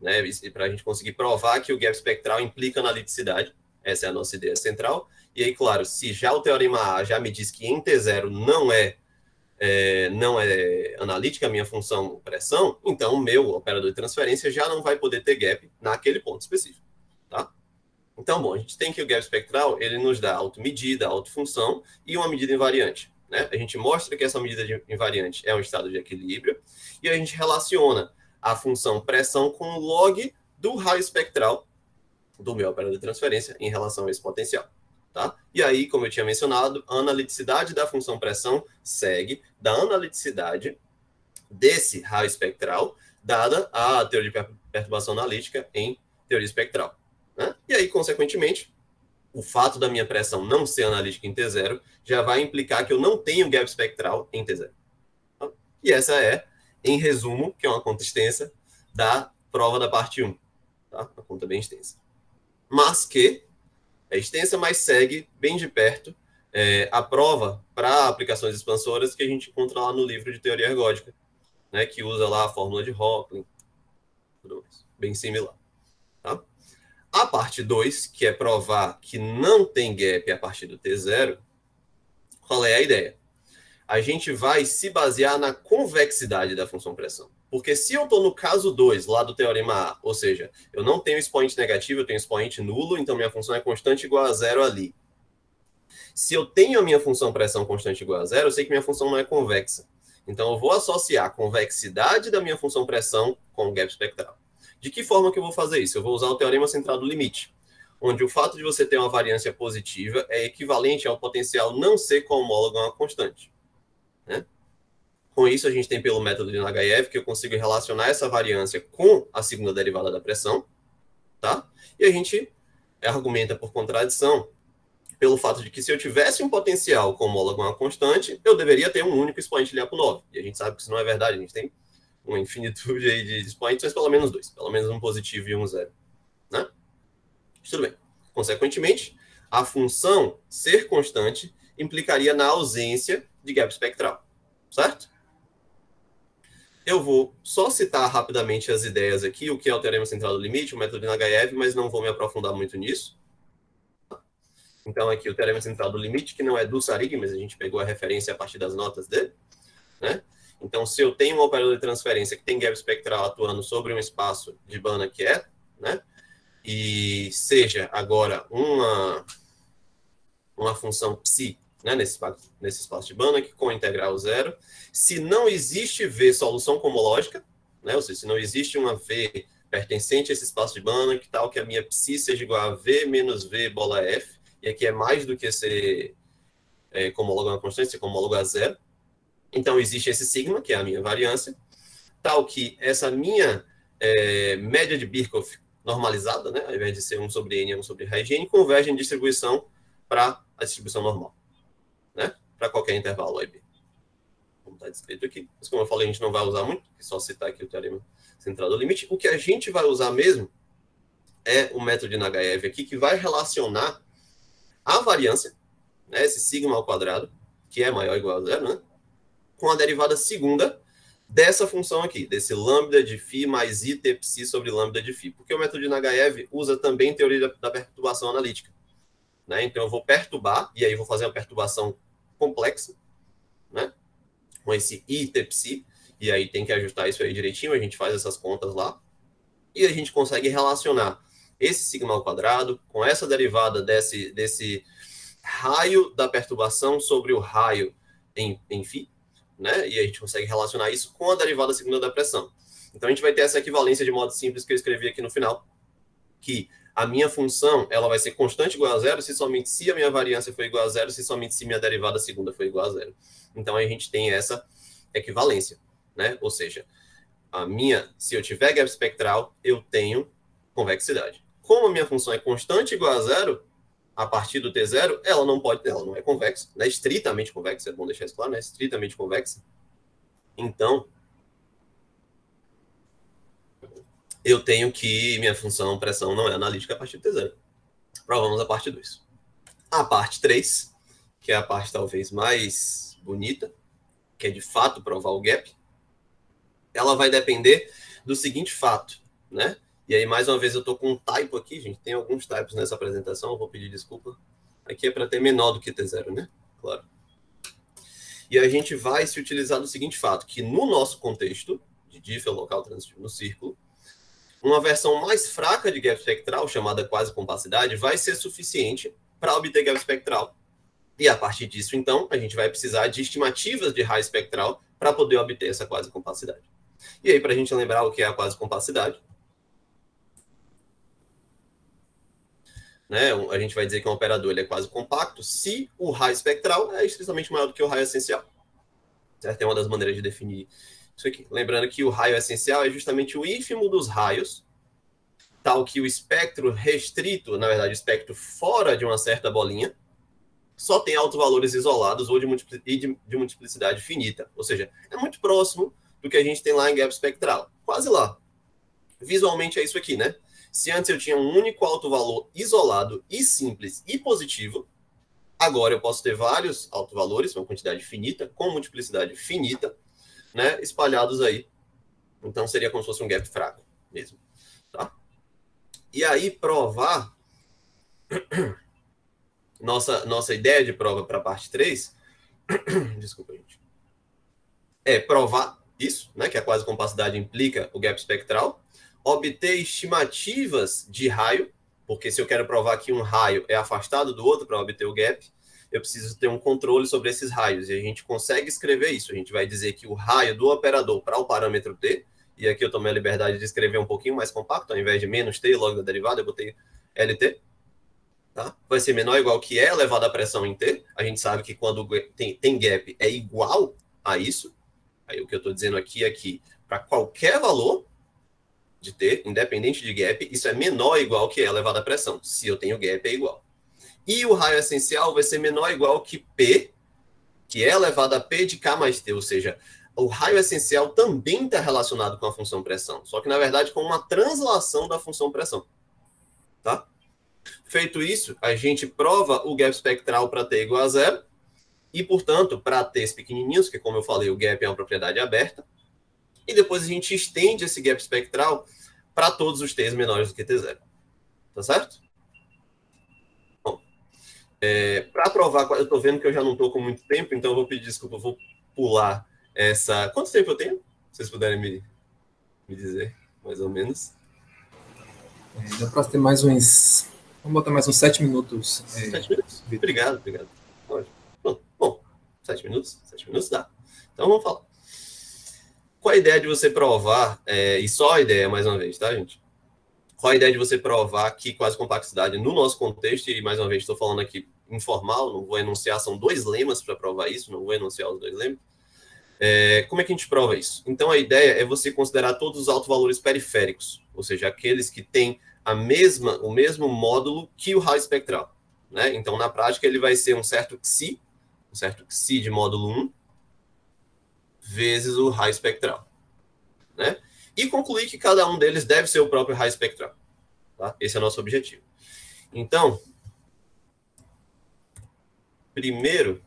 Né? Para a gente conseguir provar que o gap espectral implica analiticidade. Essa é a nossa ideia central. E aí, claro, se já o teorema A já me diz que em T0 não é analítica a minha função pressão, então o meu operador de transferência já não vai poder ter gap naquele ponto específico. Tá? Então, bom, a gente tem que o gap espectral, ele nos dá automedida, autofunção e uma medida invariante. Né? A gente mostra que essa medida invariante é um estado de equilíbrio e a gente relaciona a função pressão com o log do raio espectral do meu operador de transferência em relação a esse potencial. Tá? E aí, como eu tinha mencionado, a analiticidade da função pressão segue da analiticidade desse raio espectral, dada a teoria de perturbação analítica em teoria espectral. Né? E aí, consequentemente, o fato da minha pressão não ser analítica em T0 já vai implicar que eu não tenho gap espectral em T0. Tá? E essa é, em resumo, que é uma conta extensa da prova da parte 1. Tá? Uma conta bem extensa. Mas que é extensa, mas segue bem de perto a prova para aplicações expansoras que a gente encontra lá no livro de teoria ergódica, né, que usa lá a fórmula de Hockley, tudo mais, bem similar. Tá? A parte 2, que é provar que não tem gap a partir do T0, qual é a ideia? A gente vai se basear na convexidade da função pressão. Porque se eu estou no caso 2, lá do teorema A, ou seja, eu não tenho expoente negativo, eu tenho expoente nulo, então minha função é constante igual a 0 ali. Se eu tenho a minha função pressão constante igual a 0, eu sei que minha função não é convexa. Então eu vou associar a convexidade da minha função pressão com o gap espectral. De que forma que eu vou fazer isso? Eu vou usar o teorema central do limite, onde o fato de você ter uma variância positiva é equivalente ao potencial não ser cohomólogo a uma constante. Né? Com isso, a gente tem pelo método de Nagaev que eu consigo relacionar essa variância com a segunda derivada da pressão, tá? E a gente argumenta por contradição pelo fato de que se eu tivesse um potencial com homólogo a uma constante, eu deveria ter um único expoente linear por 9. E a gente sabe que isso não é verdade, a gente tem uma infinitude aí de expoentes, mas pelo menos 2, pelo menos um positivo e um zero. Né? Tudo bem. Consequentemente, a função ser constante implicaria na ausência de gap espectral, certo? Eu vou só citar rapidamente as ideias aqui, o que é o teorema central do limite, o método de Nagaev, mas não vou me aprofundar muito nisso. Então, aqui o teorema central do limite, que não é do Sarig, mas a gente pegou a referência a partir das notas dele. Né? Então, se eu tenho um operador de transferência que tem gap espectral atuando sobre um espaço de Banach quieto, né? E seja agora uma função psi, né, nesse espaço de Banach, com integral zero. Se não existe V solução cohomológica, né, ou seja, se não existe uma V pertencente a esse espaço de Banach, tal que a minha psi seja igual a V menos V bola F, e aqui é mais do que ser cohomólogo a uma constante, ser cohomólogo a zero. Então, existe esse sigma, que é a minha variância, tal que essa minha média de Birkhoff normalizada, né, ao invés de ser 1 sobre n, 1 sobre raiz de n, converge em distribuição para a distribuição normal, né, para qualquer intervalo aí B. Como está descrito aqui. Mas, como eu falei, a gente não vai usar muito, é só citar aqui o teorema central do limite. O que a gente vai usar mesmo é o método de Nagaev aqui, que vai relacionar a variância, né, esse sigma ao quadrado, que é maior ou igual a zero, né, com a derivada segunda dessa função aqui, desse lambda de φ mais it psi sobre lambda de φ. Porque o método de Nagaev usa também teoria da perturbação analítica, né? Então, eu vou perturbar, e aí vou fazer uma perturbação complexa, né, com esse it psi, e aí tem que ajustar isso aí direitinho, a gente faz essas contas lá, e a gente consegue relacionar esse sigma ao quadrado com essa derivada desse raio da perturbação sobre o raio em φ, né? E a gente consegue relacionar isso com a derivada segunda da pressão. Então, a gente vai ter essa equivalência de modo simples que eu escrevi aqui no final, que a minha função ela vai ser constante igual a zero se a minha variância for igual a zero, se minha derivada segunda for igual a zero. Então, a gente tem essa equivalência, né? Ou seja, se eu tiver gap espectral, eu tenho convexidade. Como a minha função é constante igual a zero, a partir do T0, ela não é convexa, né? Estritamente convexa, é bom deixar isso claro, né? Estritamente convexa. Então, eu tenho que minha função pressão não é analítica a partir do T0. Provamos a parte 2. A parte 3, que é a parte talvez mais bonita, que é de fato provar o gap, ela vai depender do seguinte fato, né? E aí, mais uma vez, eu estou com um typo aqui, gente. Tem alguns typos nessa apresentação, eu vou pedir desculpa. Aqui é para ter menor do que T0, né? Claro. E a gente vai se utilizar do seguinte fato, que no nosso contexto de Diffie local transitivo no círculo, uma versão mais fraca de gap espectral, chamada quase compacidade, vai ser suficiente para obter gap espectral. E a partir disso, então, a gente vai precisar de estimativas de raio espectral para poder obter essa quase compacidade. E aí, para a gente lembrar o que é a quase compacidade, né, a gente vai dizer que um operador ele é quase compacto se o raio espectral é estritamente maior do que o raio essencial. Certo? É uma das maneiras de definir isso aqui. Lembrando que o raio essencial é justamente o ínfimo dos raios, tal que o espectro restrito, na verdade, o espectro fora de uma certa bolinha, só tem autovalores isolados ou de multiplicidade finita. Ou seja, é muito próximo do que a gente tem lá em gap espectral. Quase lá. Visualmente é isso aqui, né? Se antes eu tinha um único autovalor isolado e simples e positivo, agora eu posso ter vários autovalores, uma quantidade finita, com multiplicidade finita, né, espalhados aí. Então, seria como se fosse um gap fraco mesmo. Tá? E aí, provar... Nossa ideia de prova para a parte 3... Desculpa, gente. É provar isso, né, que a quase compacidade implica o gap espectral, obter estimativas de raio, porque se eu quero provar que um raio é afastado do outro para obter o gap, eu preciso ter um controle sobre esses raios, e a gente consegue escrever isso. A gente vai dizer que o raio do operador para o parâmetro t, e aqui eu tomei a liberdade de escrever um pouquinho mais compacto, ao invés de menos t, logo da derivada, eu botei lt, tá? Vai ser menor ou igual que E elevado à pressão em t. A gente sabe que quando tem gap é igual a isso. Aí o que eu estou dizendo aqui é que para qualquer valor de T, independente de gap, isso é menor ou igual que E elevado à pressão. Se eu tenho gap, é igual. E o raio essencial vai ser menor ou igual que P, que é elevado a P de K mais T. Ou seja, o raio essencial também está relacionado com a função pressão. Só que, na verdade, com uma translação da função pressão. Tá? Feito isso, a gente prova o gap espectral para T igual a zero. E, portanto, para T's pequenininhos, que, como eu falei, o gap é uma propriedade aberta. E depois a gente estende esse gap espectral para todos os T's menores do que T0. Tá certo? Bom, para provar, eu estou vendo que eu já não estou com muito tempo, então eu vou pedir desculpa, eu vou pular essa... Quanto tempo eu tenho? Se vocês puderem me dizer, mais ou menos. Dá para ter mais uns... Vamos botar mais uns 7 minutos. 7 minutos? Obrigado. Bom, 7 minutos dá. Então vamos falar. Qual a ideia de você provar, e só a ideia, mais uma vez, tá, gente? Qual a ideia de você provar que quase complexidade no nosso contexto, e mais uma vez estou falando aqui informal, não vou enunciar, são 2 lemas para provar isso, não vou enunciar os 2 lemas. Como é que a gente prova isso? Então, a ideia é você considerar todos os autovalores periféricos, ou seja, aqueles que têm o mesmo módulo que o raio espectral. Né? Então, na prática, ele vai ser um certo xi de módulo 1, vezes o raio espectral. Né? E concluir que cada um deles deve ser o próprio raio espectral. Tá? Esse é o nosso objetivo. Então, primeiro,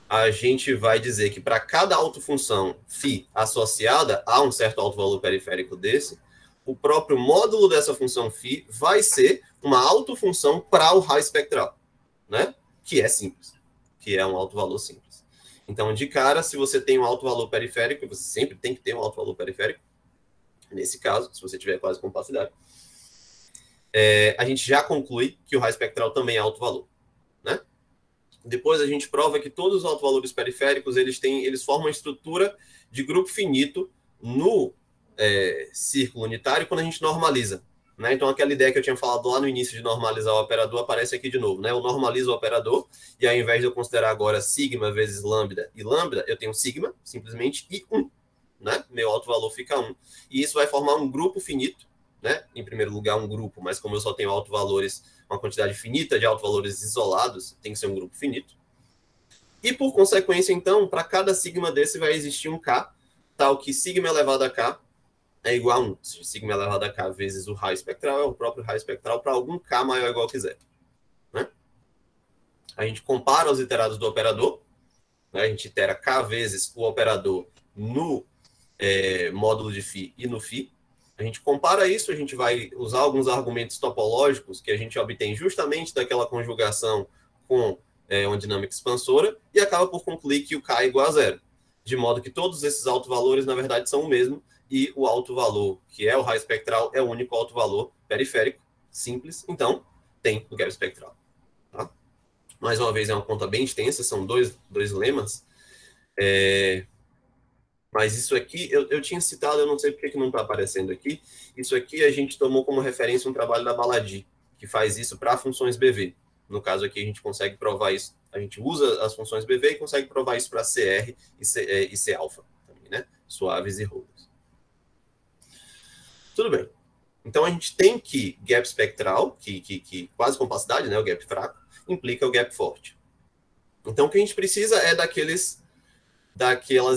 a gente vai dizer que para cada autofunção φ associada a um certo autovalor periférico desse, o próprio módulo dessa função φ vai ser uma autofunção para o raio espectral, né? Que é simples, que é um autovalor simples. Então, de cara, se você tem um autovalor periférico, você sempre tem que ter um autovalor periférico, nesse caso, se você tiver quase compacidade, a gente já conclui que o raio espectral também é autovalor, né? Depois a gente prova que todos os autovalores periféricos eles formam uma estrutura de grupo finito no círculo unitário quando a gente normaliza. Né? Então, aquela ideia que eu tinha falado lá no início de normalizar o operador aparece aqui de novo. Né? Eu normalizo o operador e ao invés de eu considerar agora sigma vezes lambda e lambda, eu tenho sigma, simplesmente, e 1. Né? Meu autovalor fica 1. E isso vai formar um grupo finito. Né? Em primeiro lugar, um grupo, mas como eu só tenho autovalores, uma quantidade finita de autovalores isolados, tem que ser um grupo finito. E, por consequência, então, para cada sigma desse vai existir um K, tal que sigma elevado a K é igual a 1. Ou seja, sigma elevado a K vezes o raio espectral é o próprio raio espectral para algum K maior ou igual que zero. Né? A gente compara os iterados do operador, né? A gente itera K vezes o operador no módulo de φ e no φ. A gente compara isso, a gente vai usar alguns argumentos topológicos que a gente obtém justamente daquela conjugação com uma dinâmica expansora e acaba por concluir que o K é igual a zero. De modo que todos esses autovalores, na verdade, são o mesmo e o autovalor, que é o raio espectral, é o único autovalor periférico, simples. Então, tem o gap espectral. Tá? Mais uma vez, é uma conta bem extensa, são dois lemas. Mas isso aqui, eu tinha citado, eu não sei porque que não está aparecendo aqui. Isso aqui a gente tomou como referência um trabalho da Baladi, que faz isso para funções BV. No caso aqui, a gente consegue provar isso. A gente usa as funções BV e consegue provar isso para CR e C-alfa, também, né? Suaves e rolos. Tudo bem. Então, a gente tem que gap espectral, que quase compacidade, né? O gap fraco, implica o gap forte. Então, o que a gente precisa é daquelas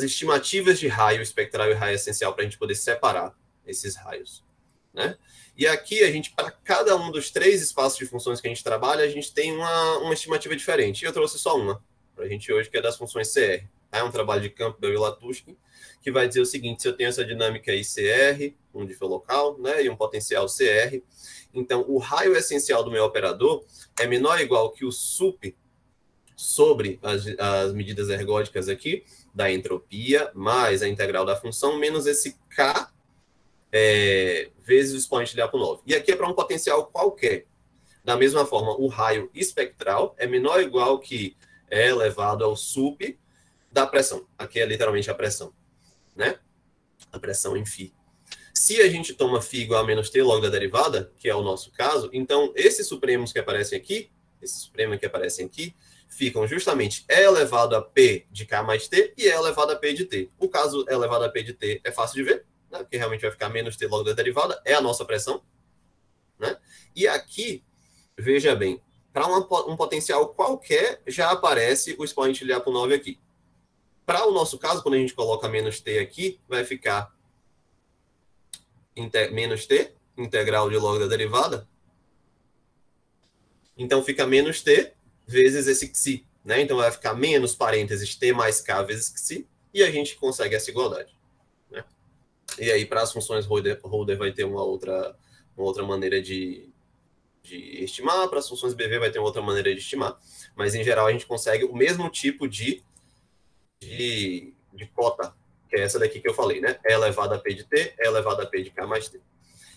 estimativas de raio espectral e raio essencial para a gente poder separar esses raios, né? E aqui, a gente, para cada um dos 3 espaços de funções que a gente trabalha, a gente tem uma estimativa diferente. E eu trouxe só uma para a gente hoje, que é das funções CR. É um trabalho de Campbell e Latushkin, que vai dizer o seguinte: se eu tenho essa dinâmica aí CR, um differ local, né, e um potencial CR, então o raio essencial do meu operador é menor ou igual que o sup sobre as medidas ergódicas aqui, da entropia, mais a integral da função, menos esse K vezes o expoente de A por 9. E aqui é para um potencial qualquer. Da mesma forma, o raio espectral é menor ou igual que E elevado ao sup da pressão. Aqui é literalmente a pressão, né? A pressão em φ. Se a gente toma φ igual a menos t log da derivada, que é o nosso caso, então esses supremos que aparecem aqui, ficam justamente E elevado a P de K mais T e E elevado a P de T. O caso E elevado a P de T é fácil de ver, né? Porque realmente vai ficar menos T log da derivada, é a nossa pressão, né? E aqui, veja bem, para um potencial qualquer, já aparece o expoente de A por 9 aqui. Para o nosso caso, quando a gente coloca menos T aqui, vai ficar menos T, integral de log da derivada. Então, fica menos T vezes esse xi, né? Então, vai ficar menos parênteses T mais K vezes xi, e a gente consegue essa igualdade. Né? E aí, para as funções Holder vai ter uma outra maneira de estimar, para as funções BV vai ter outra maneira de estimar, mas, em geral, a gente consegue o mesmo tipo de cota, que é essa daqui que eu falei, né? E elevado a P de T, E elevado a P de K mais T.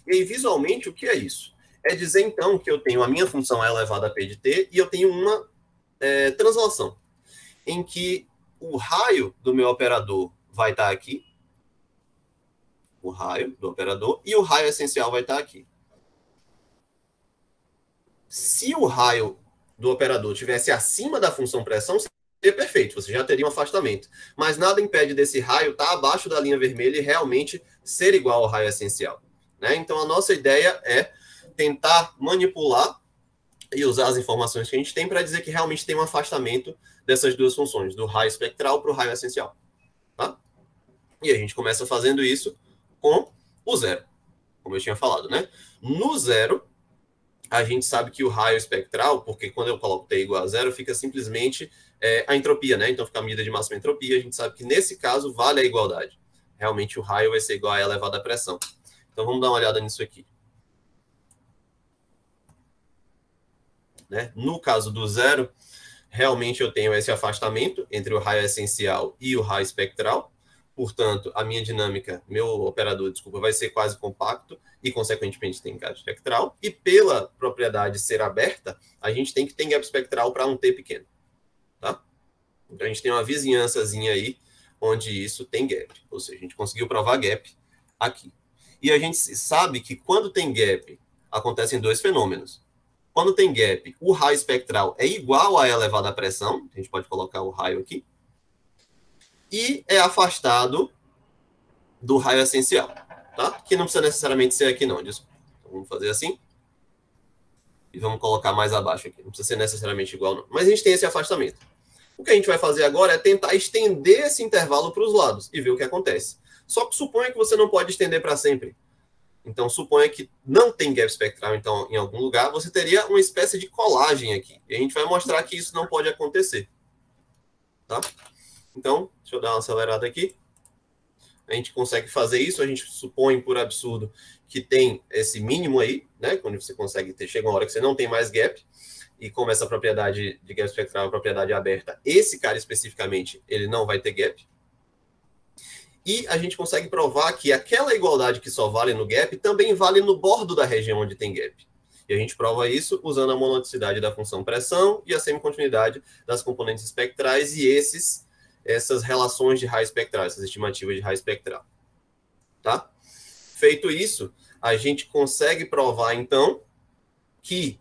E aí, visualmente, o que é isso? É dizer, então, que eu tenho a minha função E elevado a P de T e eu tenho uma translação, em que o raio do meu operador vai estar aqui, o raio do operador, e o raio essencial vai estar aqui. Se o raio do operador tivesse acima da função pressão, seria perfeito, você já teria um afastamento. Mas nada impede desse raio estar abaixo da linha vermelha e realmente ser igual ao raio essencial, né? Então, a nossa ideia é tentar manipular e usar as informações que a gente tem para dizer que realmente tem um afastamento dessas duas funções, do raio espectral para o raio essencial. Tá? E a gente começa fazendo isso com o zero, como eu tinha falado, né? No zero, a gente sabe que o raio espectral, porque quando eu coloco T igual a zero, fica simplesmente a entropia, né? Então fica a medida de máxima entropia. A gente sabe que nesse caso vale a igualdade. Realmente o raio vai ser igual a E elevado à pressão. Então vamos dar uma olhada nisso aqui. Né? No caso do zero, realmente eu tenho esse afastamento entre o raio essencial e o raio espectral. Portanto, a minha dinâmica, meu operador, desculpa, vai ser quase compacto e, consequentemente, tem gap espectral. E pela propriedade ser aberta, a gente tem que ter gap espectral para um T pequeno. Tá? Então, a gente tem uma vizinhançazinha aí onde isso tem gap. Ou seja, a gente conseguiu provar gap aqui. E a gente sabe que quando tem gap, acontecem dois fenômenos. Quando tem gap, o raio espectral é igual a E elevado à pressão. A gente pode colocar o raio aqui. E é afastado do raio essencial, tá? Que não precisa necessariamente ser aqui, não. Desculpa. Então, vamos fazer assim. E vamos colocar mais abaixo aqui. Não precisa ser necessariamente igual, não. Mas a gente tem esse afastamento. O que a gente vai fazer agora é tentar estender esse intervalo para os lados e ver o que acontece. Só que suponha que você não pode estender para sempre. Então, suponha que não tem gap espectral, então, em algum lugar, você teria uma espécie de colagem aqui. E a gente vai mostrar que isso não pode acontecer. Tá? Então, deixa eu dar uma acelerada aqui. A gente consegue fazer isso, a gente supõe, por absurdo, que tem esse mínimo aí, né? Quando você consegue ter, chega uma hora que você não tem mais gap, e como essa propriedade de gap espectral é uma propriedade aberta, esse cara especificamente, ele não vai ter gap. E a gente consegue provar que aquela igualdade que só vale no gap também vale no bordo da região onde tem gap. E a gente prova isso usando a monoticidade da função pressão e a semicontinuidade das componentes espectrais e essas relações de raio espectral, essas estimativas de raio espectral. Tá? Feito isso, a gente consegue provar, então, que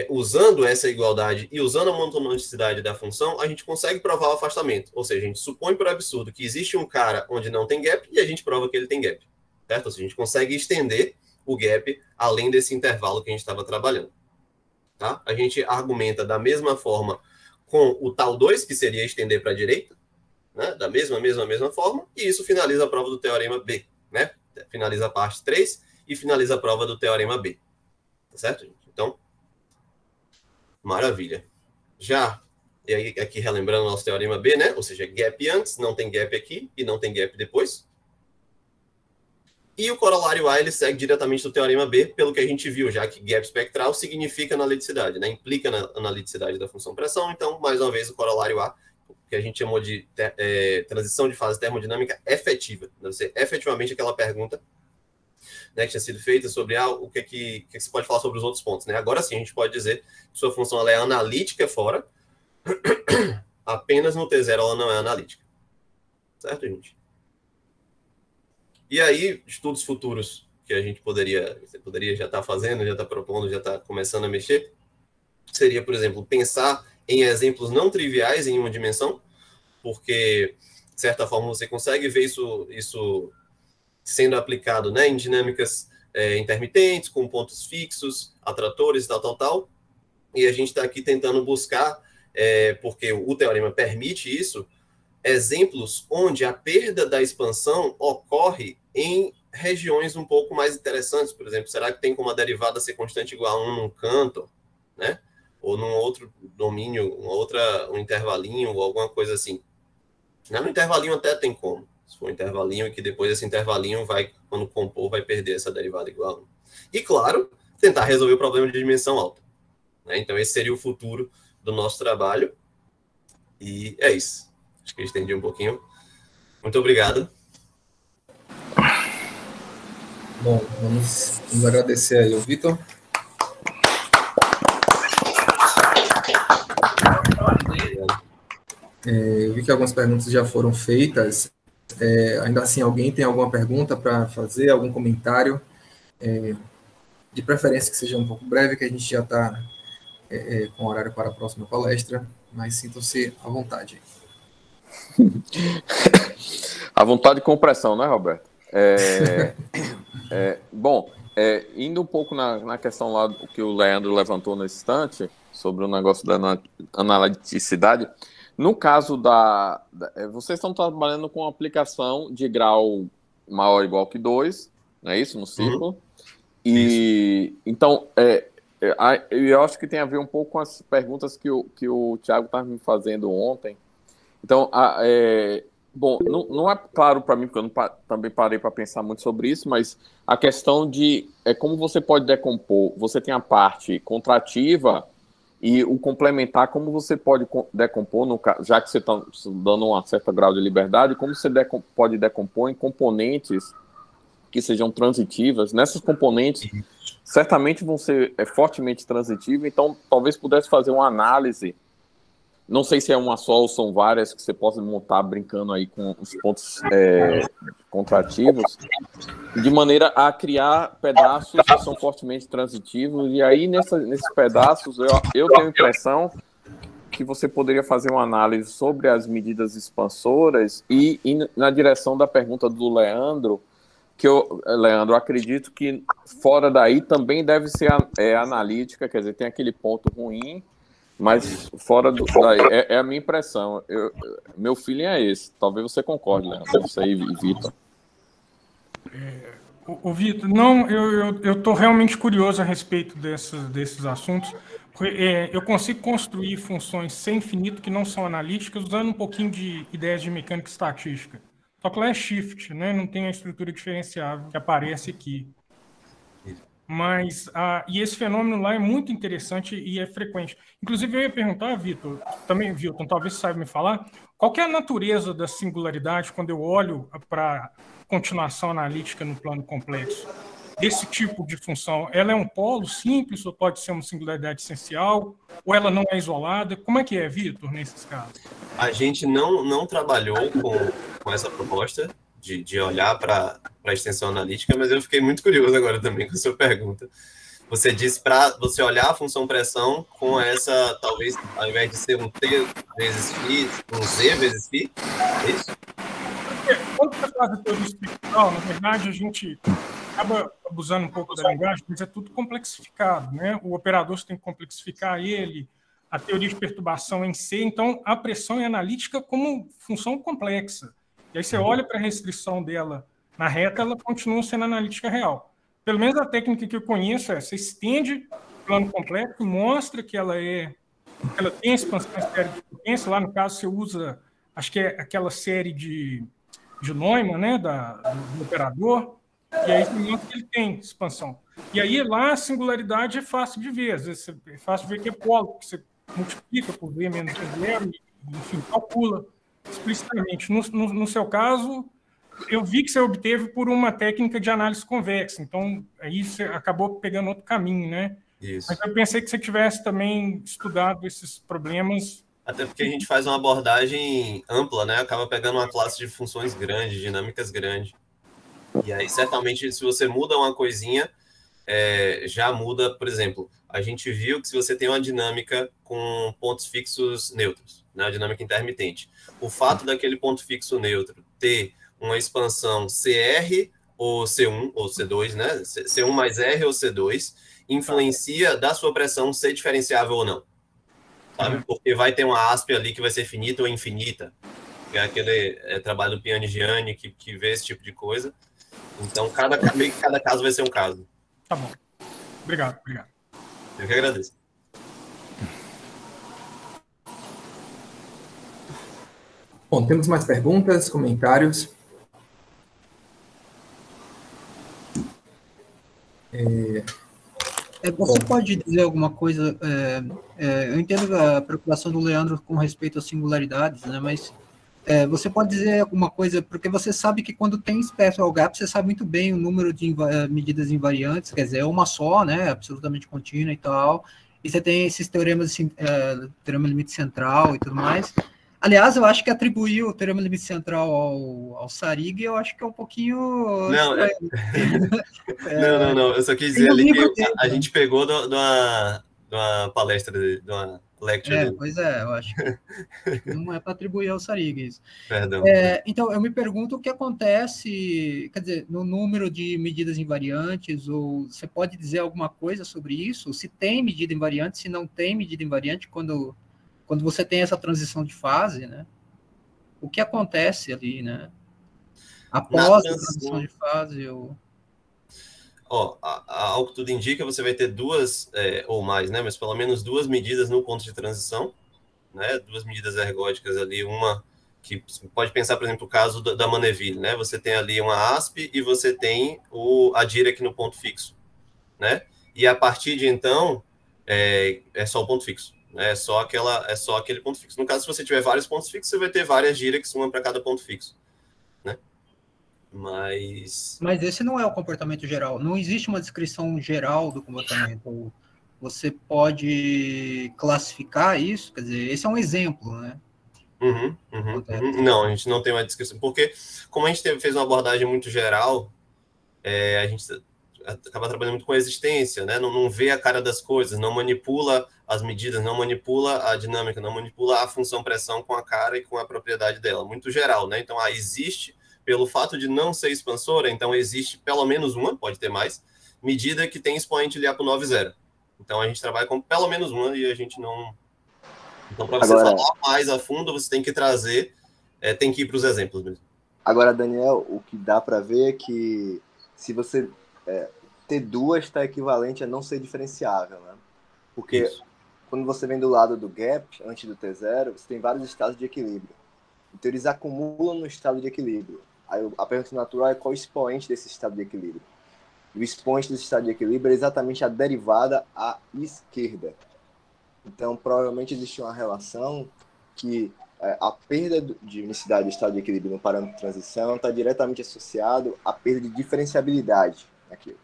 usando essa igualdade e usando a monoticidade da função, a gente consegue provar o afastamento. Ou seja, a gente supõe por absurdo que existe um cara onde não tem gap e a gente prova que ele tem gap. Certo? Ou seja, a gente consegue estender o gap além desse intervalo que a gente estava trabalhando. Tá? A gente argumenta da mesma forma com o tal 2, que seria estender para a direita, né? Da mesma forma, e isso finaliza a prova do teorema B. Né? Finaliza a parte 3 e finaliza a prova do teorema B. Tá certo, gente? Então, maravilha. Já, e aí aqui relembrando o nosso teorema B, né? Ou seja, gap antes, não tem gap aqui e não tem gap depois. E o corolário A, ele segue diretamente do teorema B, pelo que a gente viu, já que gap espectral significa analiticidade, né? Implica na analiticidade da função pressão. Então, mais uma vez, o corolário A, que a gente chamou de transição de fase termodinâmica efetiva. Deve ser efetivamente aquela pergunta, né, que tinha sido feita sobre o que se pode falar sobre os outros pontos. Né? Agora sim, a gente pode dizer que sua função ela é analítica fora, apenas no T0 ela não é analítica. Certo, gente? E aí, estudos futuros que a gente poderia já estar fazendo, já estar propondo, já estar começando a mexer, seria, por exemplo, pensar em exemplos não triviais em uma dimensão, porque, de certa forma, você consegue ver isso sendo aplicado, né, em dinâmicas intermitentes, com pontos fixos, atratores, tal, e a gente está aqui tentando buscar, porque o teorema permite isso, exemplos onde a perda da expansão ocorre em regiões um pouco mais interessantes. Por exemplo, será que tem como a derivada ser constante igual a 1 num canto, né? Ou num outro domínio, um intervalinho ou alguma coisa assim. No intervalinho até tem como. Se for um intervalinho e que depois esse intervalinho quando compor, vai perder essa derivada igual a 1. E, claro, tentar resolver o problema de dimensão alta. Né? Então, esse seria o futuro do nosso trabalho. E é isso. Acho que eu estendi um pouquinho. Muito obrigado. Bom, vamos agradecer aí ao Vitor. Eu vi que algumas perguntas já foram feitas. Ainda assim, alguém tem alguma pergunta para fazer, algum comentário? De preferência que seja um pouco breve, que a gente já está com horário para a próxima palestra, mas sintam-se à vontade. À vontade com pressão, né, Roberto? Bom, indo um pouco na questão lá que o Leandro levantou nesse instante, sobre o negócio da analiticidade, no caso vocês estão trabalhando com aplicação de grau maior ou igual que 2, não é isso? No círculo. E então, eu acho que tem a ver um pouco com as perguntas que o Thiago estava me fazendo ontem. Então, bom, não é claro para mim, porque eu também parei para pensar muito sobre isso, mas a questão de como você pode decompor. Você tem a parte contrativa e o complementar, como você pode decompor, já que você está dando um certo grau de liberdade, como você pode decompor em componentes que sejam transitivas. Nessas componentes, certamente vão ser fortemente transitivas, então talvez pudesse fazer uma análise. Não sei se é uma só ou são várias que você possa montar brincando aí com os pontos contrativos, de maneira a criar pedaços que são fortemente transitivos, e aí nesses pedaços eu tenho a impressão que você poderia fazer uma análise sobre as medidas expansoras e na direção da pergunta do Leandro, Leandro, acredito que fora daí também deve ser analítica, quer dizer, tem aquele ponto ruim, mas fora daí, é a minha impressão. Meu feeling é esse. Talvez você concorde, Leandro. Você aí, Vitor. O Vitor, não, eu estou realmente curioso a respeito desses assuntos. Eu consigo construir funções sem infinito que não são analíticas usando um pouquinho de ideias de mecânica estatística. Só que lá é shift, né? Não tem a estrutura diferenciável que aparece aqui. Mas, e esse fenômeno lá é muito interessante e é frequente. Inclusive, eu ia perguntar, Vitor, também, Vilton, talvez você saiba me falar, qual que é a natureza da singularidade quando eu olho para continuação analítica no plano complexo? Esse tipo de função, ela é um polo simples ou pode ser uma singularidade essencial? Ou ela não é isolada? Como é que é, Vitor, nesses casos? A gente não trabalhou com essa proposta de olhar para a extensão analítica, mas eu fiquei muito curioso agora também com a sua pergunta. Você disse para você olhar a função pressão com essa, talvez, ao invés de ser um T vezes φ, um Z vezes φ, é isso? Quando você faz a teoria experimental, na verdade, a gente acaba abusando um pouco da linguagem, mas é tudo complexificado, né? O operador você tem que complexificar ele, a teoria de perturbação em C, então a pressão é analítica como função complexa. E aí você olha para a restrição dela na reta, ela continua sendo analítica real. Pelo menos a técnica que eu conheço você estende o plano complexo e mostra que ela tem expansão em série de potência. Lá, no caso, você usa, acho que é aquela série de Neumann, né, do operador, e aí você mostra que ele tem expansão. E aí lá a singularidade é fácil de ver, às vezes é fácil de ver que é polo, porque você multiplica por V menos zero e, enfim, calcula explicitamente. No seu caso, eu vi que você obteve por uma técnica de análise convexa, então aí você acabou pegando outro caminho, né? Isso. Mas eu pensei que você tivesse também estudado esses problemas. Até porque a gente faz uma abordagem ampla, né? Acaba pegando uma classe de funções grande, dinâmicas grande. E aí, certamente, se você muda uma coisinha, já muda, por exemplo, a gente viu que se você tem uma dinâmica com pontos fixos neutros, né? A dinâmica intermitente, o fato daquele ponto fixo neutro ter uma expansão CR ou C1 ou C2, né? C1 mais R ou C2, influencia da sua pressão ser diferenciável ou não. Sabe? Porque vai ter uma asp ali que vai ser finita ou infinita, que é aquele trabalho do Pianigiani que vê esse tipo de coisa. Então, meio que cada caso vai ser um caso. Tá bom. Obrigado. Eu que agradeço. Bom, temos mais perguntas, comentários? Você pode dizer alguma coisa? Eu entendo a preocupação do Leandro com respeito às singularidades, né? Mas você pode dizer alguma coisa, porque você sabe que quando tem spectral gap, você sabe muito bem o número de medidas invariantes, quer dizer, é uma só, né? Absolutamente contínua e tal. E você tem esses teoremas, teorema limite central e tudo mais. Aliás, eu acho que atribuir o teorema limite central ao Sarig, eu acho que é um pouquinho... Não. Eu só quis dizer ali que a gente pegou palestra, de uma lecture. Pois é, eu acho que não é para atribuir ao Sarig isso. Perdão. Então, eu me pergunto o que acontece, quer dizer, no número de medidas invariantes, ou você pode dizer alguma coisa sobre isso? Se tem medida invariante, se não tem medida invariante, quando você tem essa transição de fase, né? O que acontece ali, né? Após a transição de fase, ao que tudo indica, você vai ter duas, ou mais, né? Mas pelo menos duas medidas no ponto de transição, né? Duas medidas ergóticas ali, uma que pode pensar, por exemplo, o caso da Manneville, né? Você tem ali uma asp e você tem a Dirac no ponto fixo, né? E a partir de então, é só o ponto fixo, né? É só aquele ponto fixo. No caso, se você tiver vários pontos fixos, você vai ter várias Diracs, uma para cada ponto fixo, né? Mas esse não é o comportamento geral. Não existe uma descrição geral do comportamento. Você pode classificar isso, quer dizer, esse é um exemplo, né? Não, a gente não tem uma descrição, porque como a gente fez uma abordagem muito geral, a gente acaba trabalhando muito com a existência, né? Não vê a cara das coisas, não manipula as medidas, não manipula a dinâmica, não manipula a função pressão com a cara e com a propriedade dela, muito geral, né? Então, existe, pelo fato de não ser expansora, então existe pelo menos uma, pode ter mais, medida que tem expoente LIAPO 9,0. Então, a gente trabalha com pelo menos uma e a gente não... Então, para você falar mais a fundo, você tem que trazer, tem que ir para os exemplos mesmo. Agora, Daniel, o que dá para ver é que se você ter duas está equivalente a não ser diferenciável, né? Porque quando você vem do lado do gap, antes do T0, você tem vários estados de equilíbrio. Então, eles acumulam no estado de equilíbrio. Aí, a pergunta natural é qual o expoente desse estado de equilíbrio. E o expoente desse estado de equilíbrio é exatamente a derivada à esquerda. Então, provavelmente existe uma relação que a perda de unicidade do estado de equilíbrio no parâmetro de transição está diretamente associado à perda de diferenciabilidade naquilo.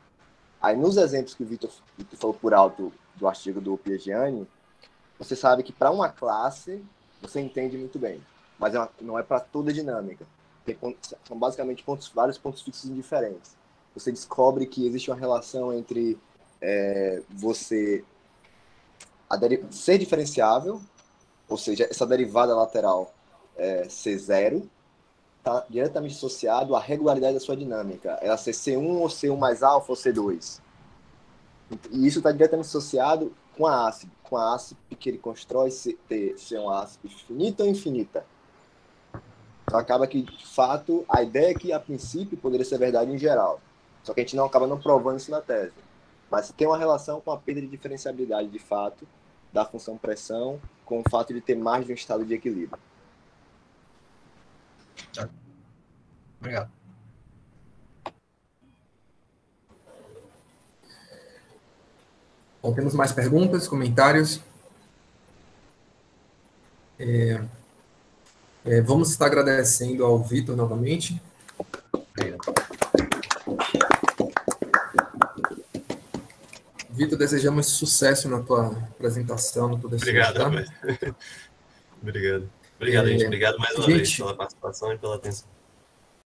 Aí, nos exemplos que o Vitor falou por alto do artigo do Piagiani, você sabe que para uma classe, você entende muito bem, mas não é para toda a dinâmica. São basicamente vários pontos fixos indiferentes. Você descobre que existe uma relação entre você ser diferenciável, ou seja, essa derivada lateral ser zero, está diretamente associado à regularidade da sua dinâmica. Ela ser C1 ou C1 mais alfa ou C2. E isso está diretamente associado com a ASP que ele constrói ser uma ASP finita ou infinita. Então acaba que, de fato, a ideia é que, a princípio, poderia ser verdade em geral. Só que a gente acaba não provando isso na tese. Mas tem uma relação com a perda de diferenciabilidade, de fato, da função pressão, com o fato de ter mais de um estado de equilíbrio. Obrigado. Bom, temos mais perguntas, comentários? Vamos estar agradecendo ao Vitor novamente. Vitor, desejamos sucesso na tua apresentação, no teu Obrigado, Roberto. Obrigado. Obrigado, gente. Obrigado mais uma vez pela participação e pela atenção.